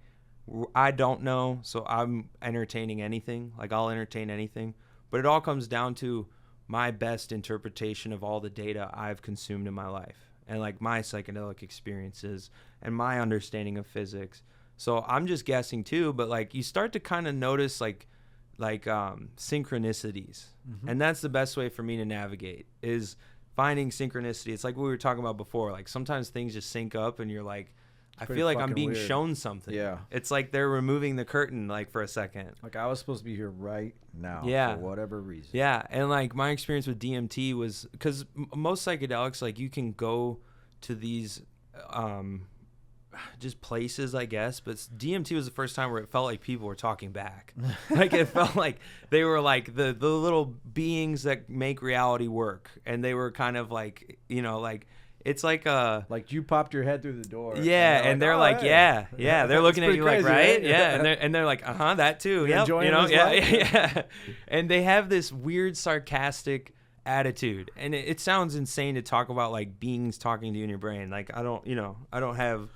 I don't know, so I'm entertaining anything. Like, I'll entertain anything. But it all comes down to my best interpretation of all the data I've consumed in my life, and like my psychedelic experiences and my understanding of physics. So I'm just guessing too, but like you start to kind of notice like synchronicities. Mm-hmm. And that's the best way for me to navigate, is finding synchronicity. It's like what we were talking about before. Like sometimes things just sync up and you're like, I feel like I'm being shown something. Yeah. It's like they're removing the curtain like for a second. Like I was supposed to be here right now for whatever reason. Yeah. And like my experience with DMT was, because most psychedelics, like you can go to these just places, I guess, but DMT was the first time where it felt like people were talking back. Like it felt like they were like the little beings that make reality work, and they were kind of like, like it's like you popped your head through the door. Yeah, and they're like, hey. yeah, they're looking at you crazy, like, right? Yeah, and they're like, that too. Yeah, yeah. And they have this weird sarcastic attitude, and it sounds insane to talk about like beings talking to you in your brain. Like I don't have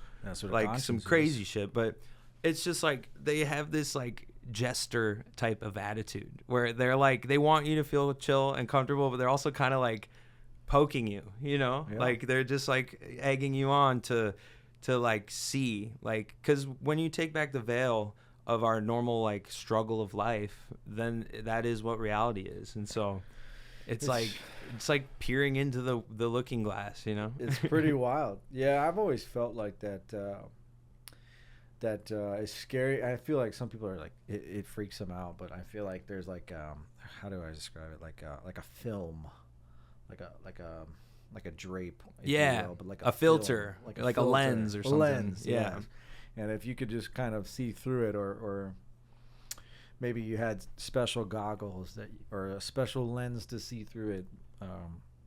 like some crazy shit, but it's just like they have this like jester type of attitude where they're like, they want you to feel chill and comfortable, but they're also kind of like poking you, like they're just like egging you on to like see, like, because when you take back the veil of our normal like struggle of life, then that is what reality is. And so it's like peering into the looking glass, It's pretty wild. Yeah, I've always felt like that. That is scary. I feel like some people are like it freaks them out, but I feel like there's like how do I describe it? Like a film, like a drape. Yeah, but like a filter, like a lens or something. Lens, yeah. And if you could just kind of see through it, or maybe you had special goggles or a special lens to see through it,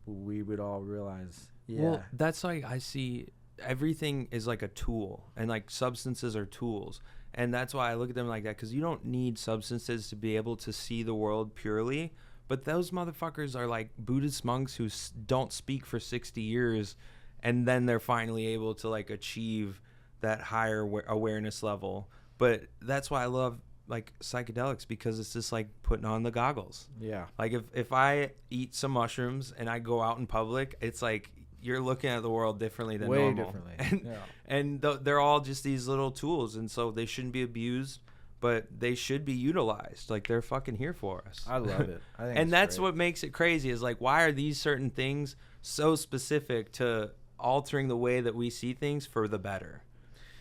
we would all realize. Yeah. Well, that's like I see everything is like a tool, and like substances are tools, and that's why I look at them like that, because you don't need substances to be able to see the world purely. But those motherfuckers are like Buddhist monks who don't speak for 60 years, and then they're finally able to like achieve that higher awareness level. But that's why I love like psychedelics, because it's just like putting on the goggles. Yeah. Like if I eat some mushrooms and I go out in public, it's like you're looking at the world differently than normal. Differently. And they're all just these little tools, and so they shouldn't be abused, but they should be utilized. Like they're fucking here for us. I love it. I think and that's great. What makes it crazy is like, why are these certain things so specific to altering the way that we see things for the better?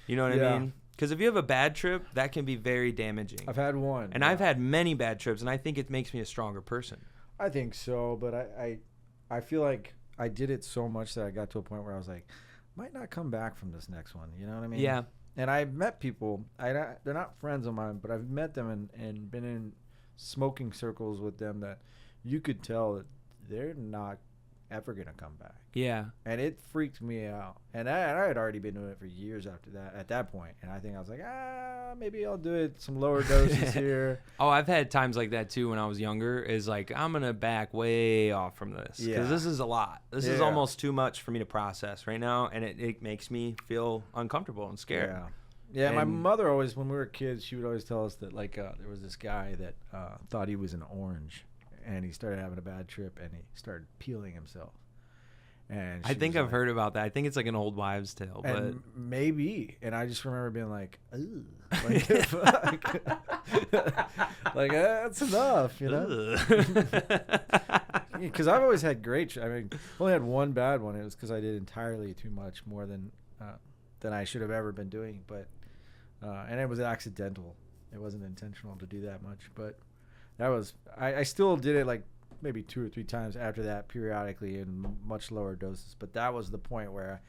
You know what I mean? Because if you have a bad trip, that can be very damaging. I've had one. And I've had many bad trips, and I think it makes me a stronger person. I think so, but I feel like I did it so much that I got to a point where I was like, might not come back from this next one. You know what I mean? Yeah. And I've met people. They're not friends of mine, but I've met them and been in smoking circles with them that you could tell that they're not ever going to come back. Yeah. And it freaked me out. And I had already been doing it for years after that, at that point. And I think I was like, maybe I'll do it some lower doses here. Oh, I've had times like that too when I was younger, is like, I'm going to back way off from this. Because this is a lot. This is almost too much for me to process right now. And it makes me feel uncomfortable and scared. Yeah. Yeah, my mother always, when we were kids, she would always tell us that, like, there was this guy that thought he was an orange. And he started having a bad trip, and he started peeling himself. And I think I've heard about that. I think it's like an old wives' tale, but maybe. And I just remember being like, "Ooh," like that's enough, you know? Because I've always had great. I mean, I only had one bad one. It was because I did entirely too much more than I should have ever been doing. But and it was accidental. It wasn't intentional to do that much. But that was. I still did it like maybe 2 or 3 times after that, periodically in much lower doses. But that was the point where,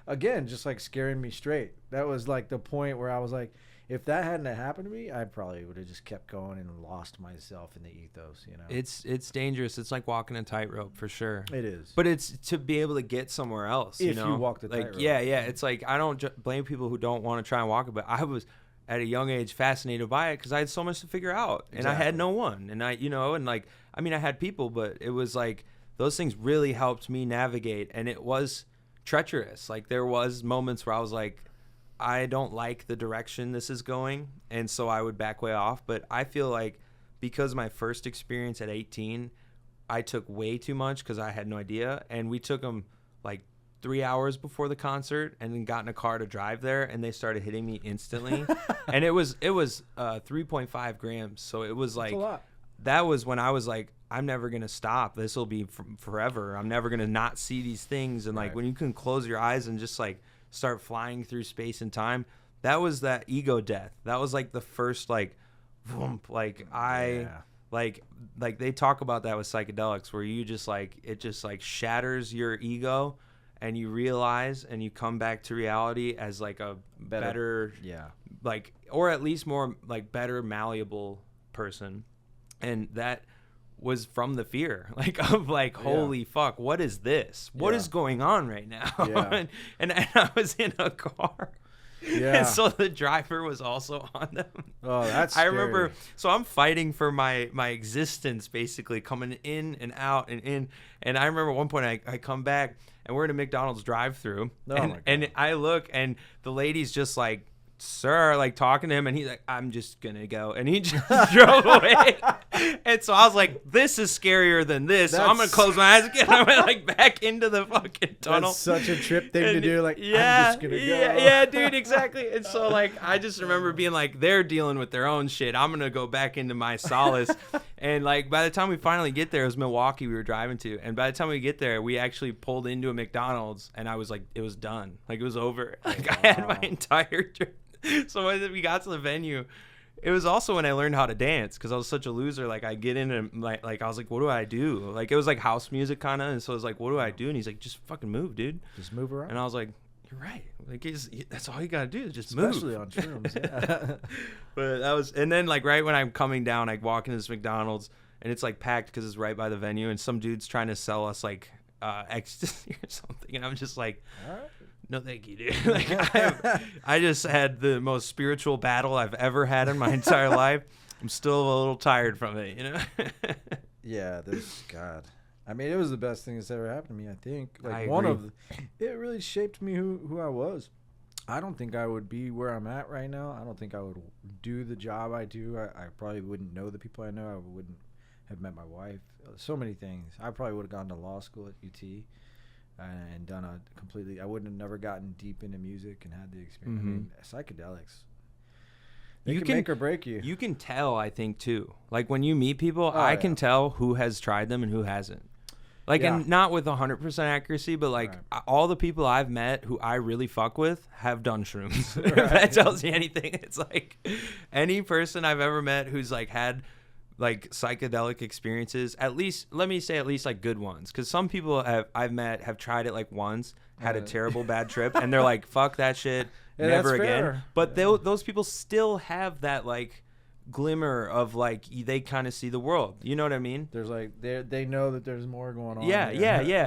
again, just like scaring me straight. That was like the point where I was like, if that hadn't happened to me, I probably would have just kept going and lost myself in the ethos, you know. It's dangerous. It's like walking a tightrope for sure. It is. But it's to be able to get somewhere else, if you know. You walk the tightrope. Yeah. It's like I don't blame people who don't want to try and walk it, but I was at a young age fascinated by it because I had so much to figure out, and I had no one, and I had people, but it was like those things really helped me navigate, and it was treacherous. Like there was moments where I was like, I don't like the direction this is going, and so I would back way off. But I feel like because my first experience at 18, I took way too much because I had no idea, and we took them like 3 hours before the concert and then got in a car to drive there, and they started hitting me instantly. And it was 3.5 grams. So it was like, that was when I was like, I'm never going to stop. This will be forever. I'm never going to not see these things. And like when you can close your eyes and just like start flying through space and time, that was that ego death. That was like the first like, boom, like like they talk about that with psychedelics where you just like, it just like shatters your ego. And you realize and you come back to reality as like a better like, or at least more like better malleable person. And that was from the fear, like of like, holy fuck, what is this? What is going on right now? and I was in a car. Yeah. And so the driver was also on them. Oh, that's scary. I remember, so I'm fighting for my existence basically, coming in and out and in. And I remember at one point I come back and we're in a McDonald's drive-through, and I look and the lady's just like, sir, like talking to him, and he's like, I'm just gonna go, and he just drove away. And so I was like, this is scarier than this, so I'm gonna close my eyes again. I went like back into the fucking tunnel. That's such a trip thing to do, like, I'm just gonna go. Yeah, dude, exactly. And so like I just remember being like, they're dealing with their own shit, I'm gonna go back into my solace. And like by the time we finally get there, it was Milwaukee we were driving to, and by the time we get there, we actually pulled into a McDonald's, and I was like, it was done, like it was over. Like I had my entire trip. So when we got to the venue, it was also when I learned how to dance, because I was such a loser. Like I get in and like I was like, what do I do? Like it was like house music kind of, and so I was like, what do I do? And he's like, just fucking move, dude. Just move around. And I was like, you're right. Like that's all you gotta do, just especially move. On shrooms. Yeah. But that was, and then like right when I'm coming down, I walk into this McDonald's and it's like packed because it's right by the venue, and some dude's trying to sell us like ecstasy or something, and I'm just like, all right. No, thank you, dude. Like I just had the most spiritual battle I've ever had in my entire life. I'm still a little tired from it, you know? Yeah, God. I mean, it was the best thing that's ever happened to me, I think. Like it really shaped me who I was. I don't think I would be where I'm at right now. I don't think I would do the job I do. I probably wouldn't know the people I know. I wouldn't have met my wife. So many things. I probably would have gone to law school at UT. And done I wouldn't have never gotten deep into music and had the experience. Mm-hmm. I mean, psychedelics, they can make or break you. You can tell, I think, too. Like when you meet people, I can tell who has tried them and who hasn't. Like, and not with 100% accuracy, but like all the people I've met who I really fuck with have done shrooms. If that tells you anything, it's like any person I've ever met who's like had like psychedelic experiences, at least, let me say at least like good ones. Cause some people I've met have tried it like once, had a terrible bad trip, and they're like, fuck that shit, never again. Fair. But those people still have that like glimmer of like they kind of see the world, you know what I mean? There's like they know that there's more going on. Yeah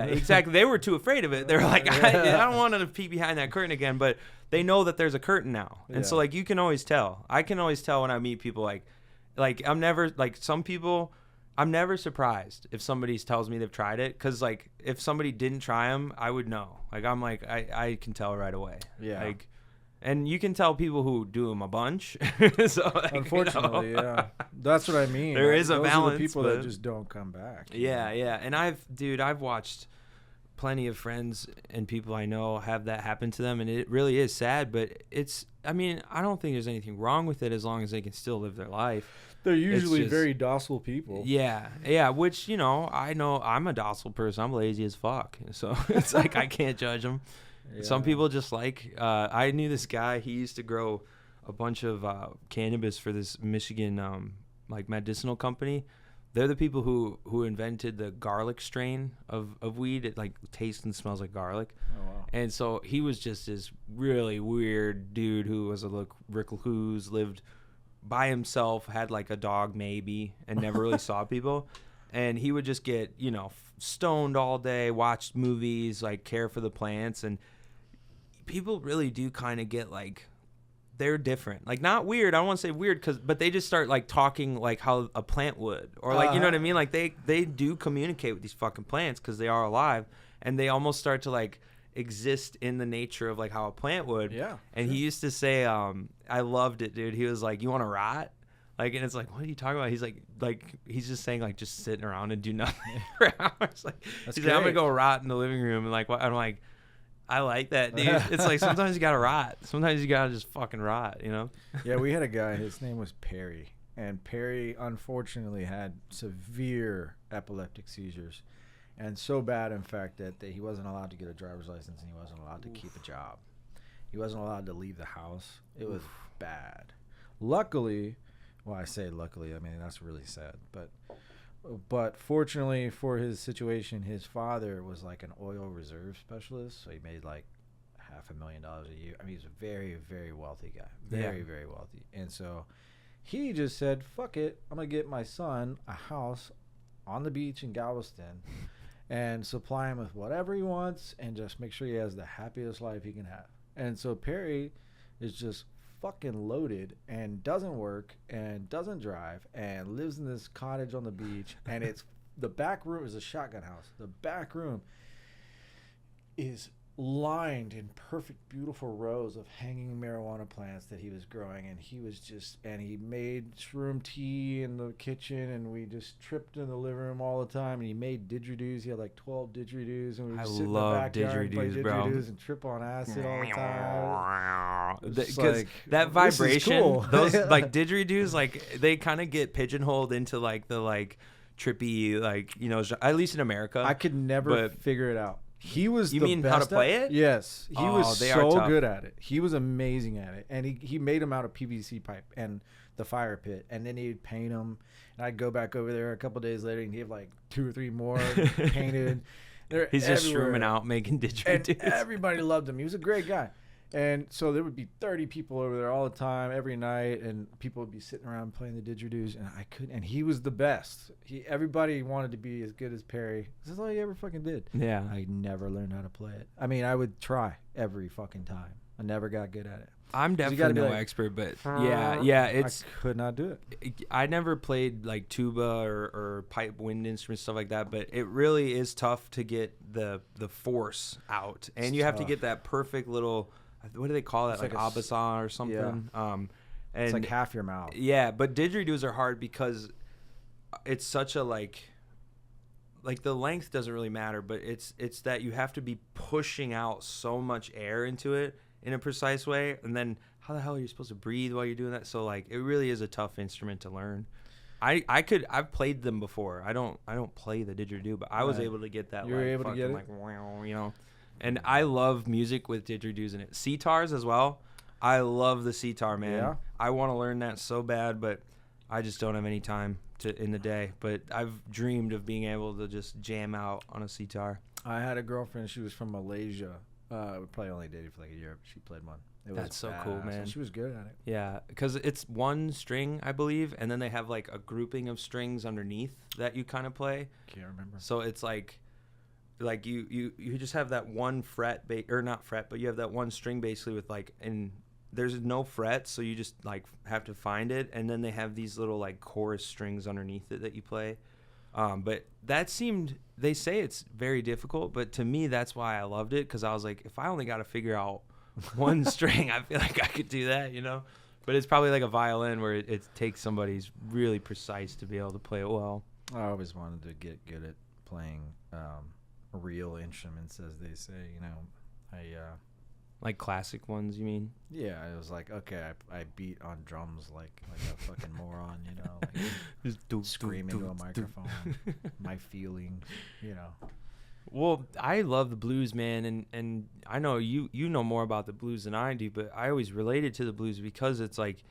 exactly. They were too afraid of it. They're like, I don't want to peek behind that curtain again, but they know that there's a curtain now. And so like you can always tell. I can always tell when I meet people like I'm never like some people, I'm never surprised if somebody tells me they've tried it, because like if somebody didn't try them, I would know. Like I'm like I can tell right away. Like, and you can tell people who do them a bunch. So like, unfortunately, that's what I mean. There is a Those balance. Are the people that just don't come back. Yeah. And I've watched plenty of friends and people I know have that happen to them, and it really is sad. But I mean, I don't think there's anything wrong with it as long as they can still live their life. They're usually very docile people. Yeah. Which, you know I'm a docile person. I'm lazy as fuck, so it's like I can't judge them. Yeah. Some people just like, I knew this guy, he used to grow a bunch of cannabis for this Michigan like medicinal company. They're the people who invented the garlic strain of weed. It like tastes and smells like garlic. Oh, wow. And so he was just this really weird dude who was a recluse, lived by himself, had like a dog maybe, and never really saw people. And he would just get, stoned all day, watch movies, like care for the plants. And people really do kind of get like, they're different. Like not weird. I don't want to say weird but they just start like talking like how a plant would, or like, you know what I mean? Like they do communicate with these fucking plants because they are alive, and they almost start to like exist in the nature of like how a plant would. Yeah. And he used to say, I loved it, dude. He was like, you want to rot? Like, and it's like, what are you talking about? He's like he's just saying like just sitting around and do nothing for hours. Like, he's like, I'm gonna go rot in the living room, and like, what? I'm like, I like that, dude. It's like sometimes you gotta rot. Sometimes you gotta just fucking rot, Yeah, we had a guy. His name was Perry, and Perry unfortunately had severe epileptic seizures, and so bad, in fact, that he wasn't allowed to get a driver's license, and he wasn't allowed to keep a job. He wasn't allowed to leave the house. It was bad. Luckily. Well, I say luckily. I mean, that's really sad. But fortunately for his situation, his father was like an oil reserve specialist. So he made like $500,000 a year. I mean, he's a very, very wealthy guy. Very, very wealthy. And so he just said, fuck it. I'm going to get my son a house on the beach in Galveston and supply him with whatever he wants and just make sure he has the happiest life he can have. And so Perry is just fucking loaded and doesn't work and doesn't drive and lives in this cottage on the beach, and it's the back room is a shotgun house. The back room is lined in perfect, beautiful rows of hanging marijuana plants that he was growing, and he made shroom tea in the kitchen, and we just tripped in the living room all the time, and he made didgeridoos. He had like 12 didgeridoos, and we would sit in the backyard and play didgeridoos and trip on acid all the time. Because that vibration, cool. Those like didgeridoos, like they kind of get pigeonholed into like the like trippy, like, at least in America. I could never figure it out. He was You mean how to play it? Yes. He was so good at it. He was amazing at it. And he made them out of PVC pipe and the fire pit. And then he'd paint them. And I'd go back over there a couple days later and he'd have like 2 or 3 more painted. He's just shrooming out, making didgeridoos. And everybody loved him. He was a great guy. And so there would be 30 people over there all the time, every night, and people would be sitting around playing the didgeridoos, and I couldn't. And he was the best. Everybody wanted to be as good as Perry. This is all he ever fucking did. Yeah. I never learned how to play it. I mean, I would try every fucking time. I never got good at it. I'm definitely no expert, but yeah, it's. I could not do it. I never played like tuba or pipe wind instruments, stuff like that, but it really is tough to get the force out, and you have to get that perfect little. What do they call that? Like abasa or something. Yeah. And it's like half your mouth. Yeah, but didgeridoos are hard because it's such a like the length doesn't really matter, but it's that you have to be pushing out so much air into it in a precise way, and then how the hell are you supposed to breathe while you're doing that? So like it really is a tough instrument to learn. I've played them before. I don't play the didgeridoo, but I was Right. able to get that. You were like, able to get fucking, it? like, wow, you know. And I love music with didgeridoos in it. Sitars as well. I love the sitar, man. Yeah? I want to learn that so bad, but I just don't have any time in the day. But I've dreamed of being able to just jam out on a sitar. I had a girlfriend. She was from Malaysia. We probably only dated for like a year, but she played one. It That's so cool, badass, man. and she was good at it. Yeah, because it's one string, I believe, and then they have like a grouping of strings underneath that you kind of play. Can't remember. So it's like you just have that one fret, or not fret, but you have that one string basically with like, and there's no frets, so you just like have to find it, and then they have these little like chorus strings underneath it that you play. But they say it's very difficult, but to me that's why I loved it, because I was like, if I only got to figure out one string, I feel like I could do that, you know. But it's probably like a violin where it takes somebody's really precise to be able to play it well. I always wanted to get good at playing real instruments, as they say. You know, Like classic ones, you mean? yeah, I was like, okay, I beat on drums like a fucking moron, you know, like Just scream into a microphone, my feelings, you know. Well, I love the blues, man, and I know you know more about the blues than I do, but I always related to the blues because it's like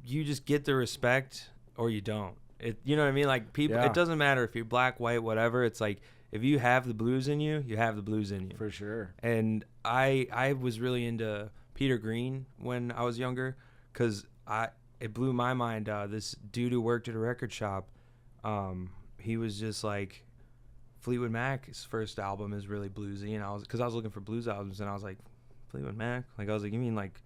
you just get the respect or you don't. You know what I mean? Like people, Yeah. It doesn't matter if you're black, white, whatever. It's like if you have the blues in you, you have the blues in you. For sure. And I was really into Peter Green when I was younger, because it blew my mind. This dude who worked at a record shop, he was just like, Fleetwood Mac's first album is really bluesy, and because I was looking for blues albums, and I was like, Fleetwood Mac? Like, I was like, you mean like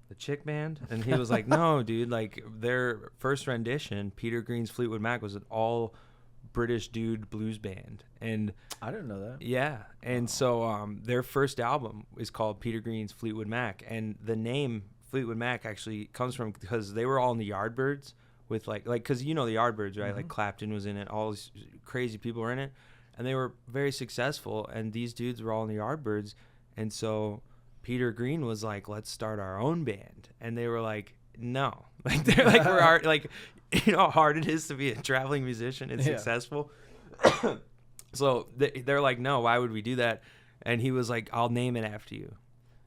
the chick band? And he was like, no, dude, like their first rendition, Peter Green's Fleetwood Mac, was an all British dude blues band. And I didn't know that. yeah, and so their first album is called Peter Green's Fleetwood Mac, and the name Fleetwood Mac actually comes from because they were all in the Yardbirds with like because you know the Yardbirds, right? Mm-hmm. Like Clapton was in it, all these crazy people were in it, and they were very successful, and these dudes were all in the Yardbirds, and so Peter Green was like, let's start our own band, and they were like, no, like they're like we're like, you know how hard it is to be a traveling musician and successful. So they're like, no, why would we do that? And he was like, I'll name it after you.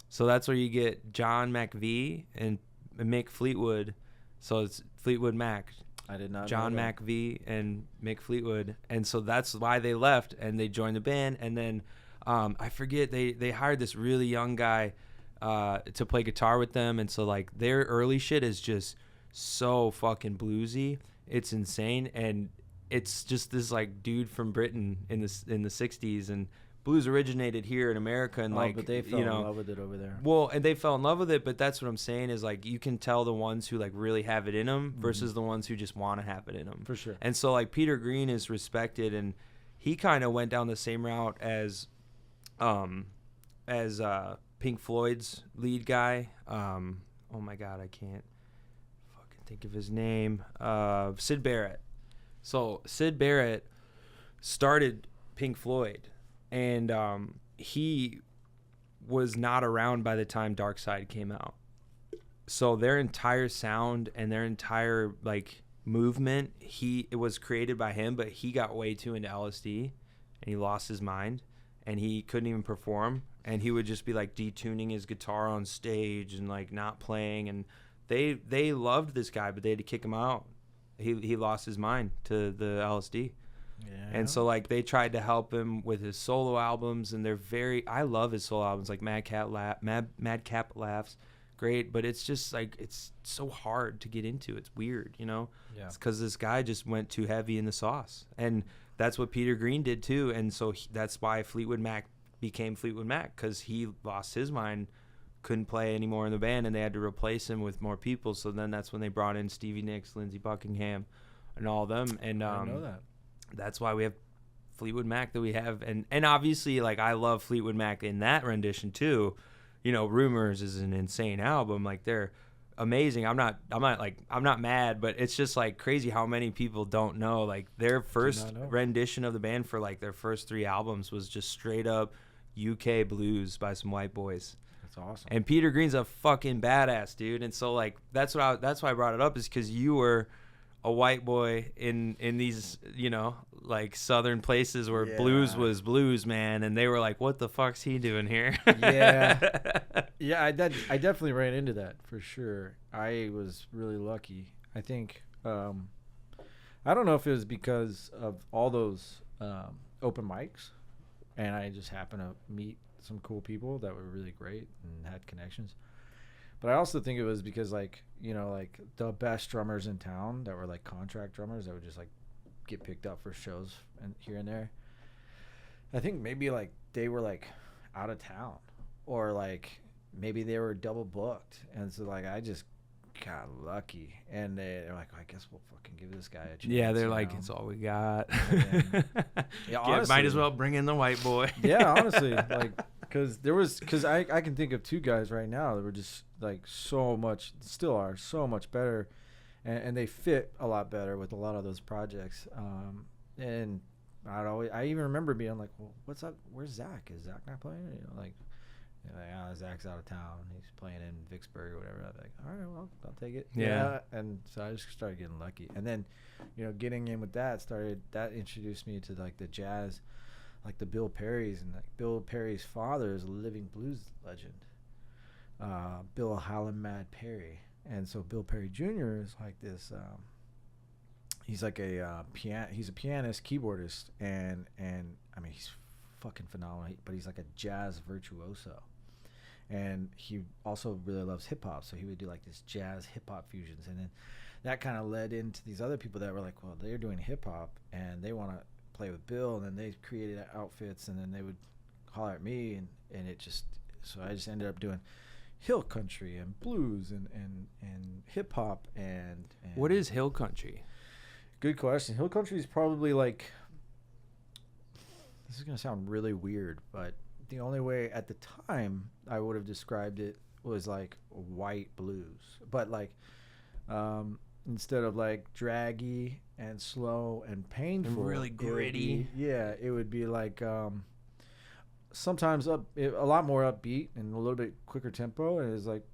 So that's where you get John McVie and Mick Fleetwood. So it's Fleetwood Mac. I did not John know that. McVie and Mick Fleetwood. And so that's why they left, and they joined the band. And then I forget, they hired this really young guy to play guitar with them. And so like their early shit is just so fucking bluesy. It's insane. And it's just this like dude from Britain in the 60s, and blues originated here in America, and like, but they fell you know, in love with it over there. well, and they fell in love with it, but that's what I'm saying is like you can tell the ones who like really have it in them versus the ones who just want to have it in them. For sure. And so like Peter Green is respected, and he kind of went down the same route as Pink Floyd's lead guy. Oh my God, I can't fucking think of his name. Syd Barrett. So Syd Barrett started Pink Floyd, and he was not around by the time Dark Side came out. So their entire sound and their entire like movement, it was created by him, but he got way too into LSD and he lost his mind and he couldn't even perform, and he would just be like detuning his guitar on stage and like not playing, and they loved this guy, but they had to kick him out. He lost his mind to the LSD. Yeah. And so like they tried to help him with his solo albums, and I love his solo albums, like Madcap Laughs, great, but it's just like it's so hard to get into. It's weird, you know. Yeah. It's because this guy just went too heavy in the sauce, and that's what Peter Green did too. And so that's why Fleetwood Mac became Fleetwood Mac, because he lost his mind, couldn't play anymore in the band, and they had to replace him with more people. So then that's when they brought in Stevie Nicks, Lindsey Buckingham, and all of them. And I know that. that's why we have Fleetwood Mac that we have. And obviously, like, I love Fleetwood Mac in that rendition too. You know, Rumors is an insane album. Like, they're amazing. I'm not mad, but it's just like crazy how many people don't know, like, their first rendition of the band for like their first 3 albums was just straight up UK blues by some white boys. That's awesome. And Peter Green's a fucking badass, dude. And so like that's why I brought it up, is because you were a white boy in these, you know, like southern places where blues was blues, man, and they were like, what the fuck's he doing here? Yeah, I definitely ran into that for sure. I was really lucky. I think I don't know if it was because of all those open mics, and I just happened to meet some cool people that were really great and had connections. But I also think it was because, like, you know, like the best drummers in town that were like contract drummers that would just like get picked up for shows and here and there. I think maybe like they were like out of town, or like maybe they were double booked, and so like I just got lucky, and they're like, I guess we'll fucking give this guy a chance. Yeah, they're like, it's all we got. Yeah, honestly, might as well bring in the white boy. Yeah, honestly, like, because I can think of two guys right now that were just like still are so much better, and they fit a lot better with a lot of those projects. And I even remember being like, well, what's up? Where's Zach? Is Zach not playing? You know, like, Zach's out of town. He's playing in Vicksburg or whatever. I'm like, all right, well, I'll take it. Yeah. And so I just started getting lucky. And then, you know, getting in with that introduced me to like the jazz, like the Bill Perrys, and like Bill Perry's father is a living blues legend, Bill Hallam Mad Perry. And so Bill Perry Jr. is like this. He's like he's a pianist, keyboardist, and I mean he's fucking phenomenal. But he's like a jazz virtuoso, and he also really loves hip hop. So he would do like this jazz hip hop fusions, and then that kind of led into these other people that were like, well, they're doing hip hop and they want to play with Bill, and then they created outfits, and then they would holler at me, and it just, so I just ended up doing hill country and blues and hip hop and what is hill country? Good question. Hill country is probably like, this is going to sound really weird, but the only way at the time I would have described it was like white blues. But like, instead of like draggy and slow and painful, and really gritty. It would be like sometimes a lot more upbeat and a little bit quicker tempo, and it's like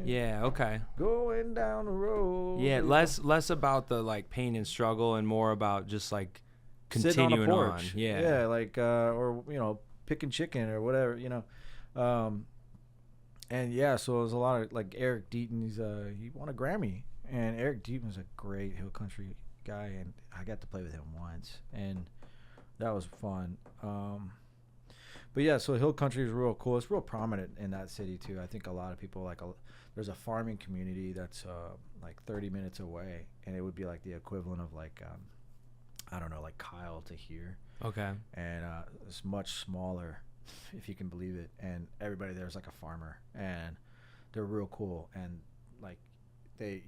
yeah, okay, going down the road. Yeah, less about the like pain and struggle and more about just like continuing on. Yeah, like or you know, picking chicken or whatever, you know. And yeah, so it was a lot of like Eric Deaton. He won a Grammy, and Eric Deaton was a great hill country guy, and I got to play with him once, and that was fun. But yeah, so hill country is real cool. It's real prominent in that city too. I think a lot of people like there's a farming community that's like 30 minutes away, and it would be like the equivalent of like I don't know, like Kyle to here. Okay. And it's much smaller, if you can believe it, and everybody there is like a farmer, and they're real cool, and like they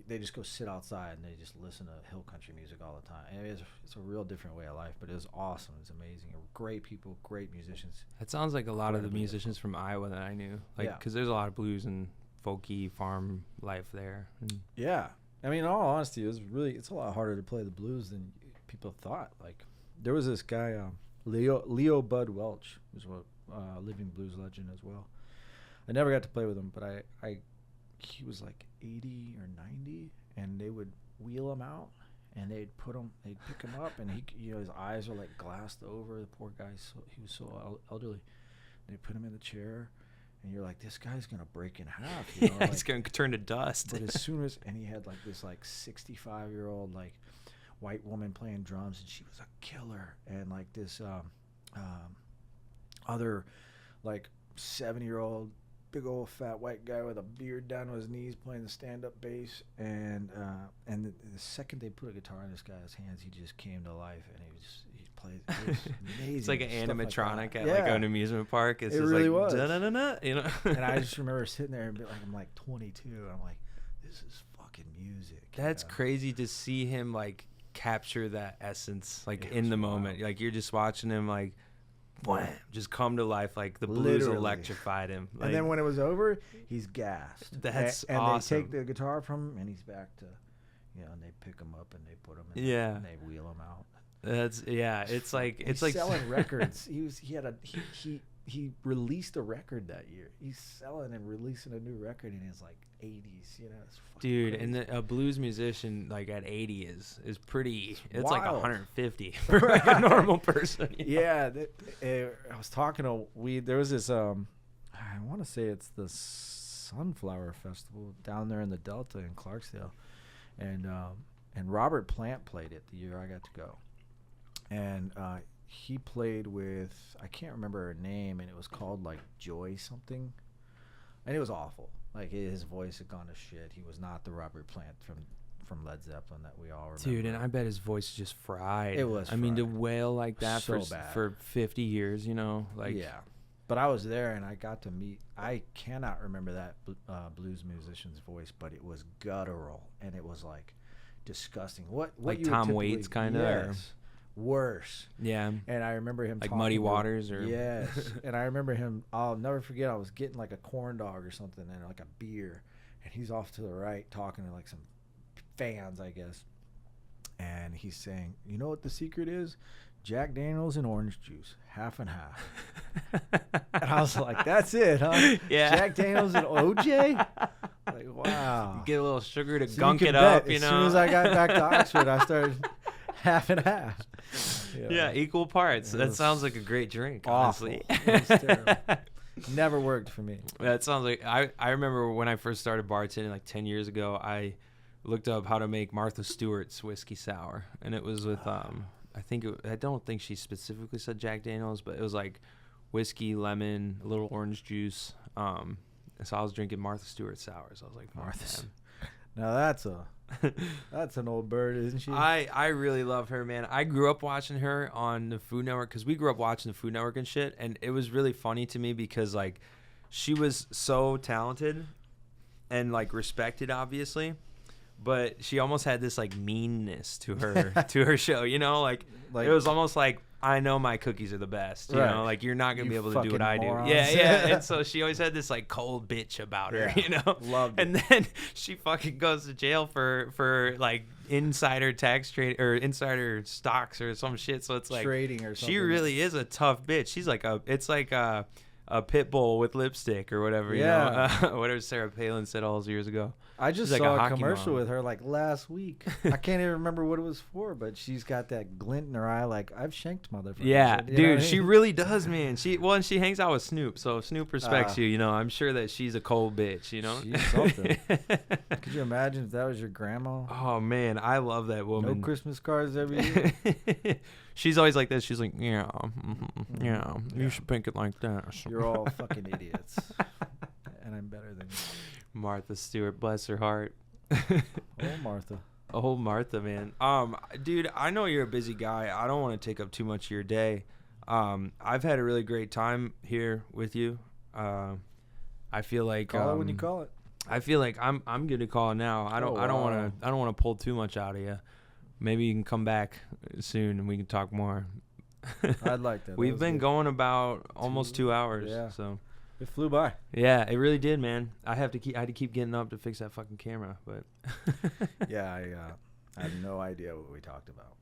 just go sit outside and they just listen to hill country music all the time. And it's a real different way of life, but it was awesome. It's amazing. Great people, great musicians. That sounds like a lot of the musicians from Iowa that I knew, like, because there's a lot of blues and folky farm life there. Yeah, I mean, in all honesty, it's a lot harder to play the blues than people thought. Like, there was this guy, Leo Bud Welch, who's a living blues legend as well. I never got to play with him, but he was like 80 or 90, and they would wheel him out, and they'd pick him up, and his eyes were like glassed over. The poor guy, he was so elderly. They put him in the chair, and you're like, this guy's gonna break in half. You know? Yeah, he's gonna turn to dust. But as soon as, and he had like this like 65-year-old like white woman playing drums, and she was a killer, and like this other like 70-year-old big old fat white guy with a beard down to his knees playing the stand-up bass, and the second they put a guitar in this guy's hands, he just came to life, and he played. It was amazing. It's like an animatronic like at like an amusement park. It's it just really like, was. Da-da-da-da, you know. And I just remember sitting there and be like, I'm like 22, and I'm like, this is fucking music. That's crazy to see him like capture that essence like in the moment. Like you're just watching him like wham, just come to life, like the blues electrified him. Like, and then when it was over, he's gassed. That's and awesome. They take the guitar from him, and he's back to, and they pick him up and they put him in, and they wheel him out. It's like selling records. He he released a record that year. He's selling and releasing a new record in his like 80s. You know, it's Dude, crazy. and a blues musician like at 80 is pretty. It's wild. like 150 for like a normal person. Yeah, I was talking to there was this I want to say it's the Sunflower Festival down there in the Delta in Clarksdale, and Robert Plant played it the year I got to go, and he played with, I can't remember her name, and it was called like Joy something, and it was awful. Like his voice had gone to shit. He was not the Robert Plant from Led Zeppelin that we all remember. Dude, and I bet his voice is just fried. It was. I mean, to wail like that So bad. for 50 years, you know, like yeah. But I was there and I got to meet. I cannot remember that blues musician's voice, but it was guttural and it was like disgusting. What like you would Tom typically- Waits kind of. Yes, worse. Yeah. And I remember him Like talking Muddy to- Waters or yes. And I remember him. I'll never forget. I was getting like a corn dog or something and like a beer, and he's off to the right talking to like some fans, I guess. And he's saying, "You know what the secret is? Jack Daniels and orange juice, half and half." And I was like, "That's it, huh? Yeah. Jack Daniels and OJ." Like, wow. Get a little sugar to So gunk you it can up, bet you as know. soon as I got back to Oxford, I started half and half. You know, Yeah, equal parts. It That was sounds like a great drink, awful. honestly. It was terrible. Never worked for me. That sounds like I remember when I first started bartending like 10 years ago, I looked up how to make Martha Stewart's whiskey sour, and it was with I don't think she specifically said Jack Daniels, but it was like whiskey, lemon, a little orange juice. So I was drinking Martha Stewart sours. I was like, Martha. man. Now that's an old bird, isn't she? I really love her, man. I grew up watching her on the Food Network because we grew up watching the Food Network and shit, and it was really funny to me because like she was so talented and like respected, obviously, but she almost had this like meanness to her show, you know, like it was almost like, I know my cookies are the best, you know, like you're not gonna You be able to do what I do. morons. Yeah. And so she always had this like cold bitch about her, you know. Loved it. And then she fucking goes to jail for like insider tax trade or insider stocks or some shit. So it's like trading or something. she really is a tough bitch. She's like it's like a pit bull with lipstick or whatever, you know, whatever Sarah Palin said all those years ago. I just She's like saw a a hockey commercial mom. with her like last week. I can't even remember what it was for, but she's got that glint in her eye like, I've shanked motherfuckers. Yeah, You know dude, what I she mean? really does, man. And she hangs out with Snoop, so if Snoop respects you, you know, I'm sure that she's a cold bitch, you know. She's something. Could you imagine if that was your grandma? Oh man, I love that No woman. Christmas cards every year. She's always like this. She's like, yeah, you should pink it like that. You're all fucking idiots. And I'm better than you. Martha Stewart, bless her heart. Oh, Martha. Oh, Martha, man. Dude, I know you're a busy guy. I don't want to take up too much of your day. I've had a really great time here with you. I feel like Call it when you call it. I feel like I'm good to call it now. I don't want to pull too much out of you. Maybe you can come back soon and we can talk more. I'd like that. We've been going about almost 2 hours. Yeah. So It flew by. yeah, it really did, man. I had to keep getting up to fix that fucking camera, but Yeah, I have no idea what we talked about.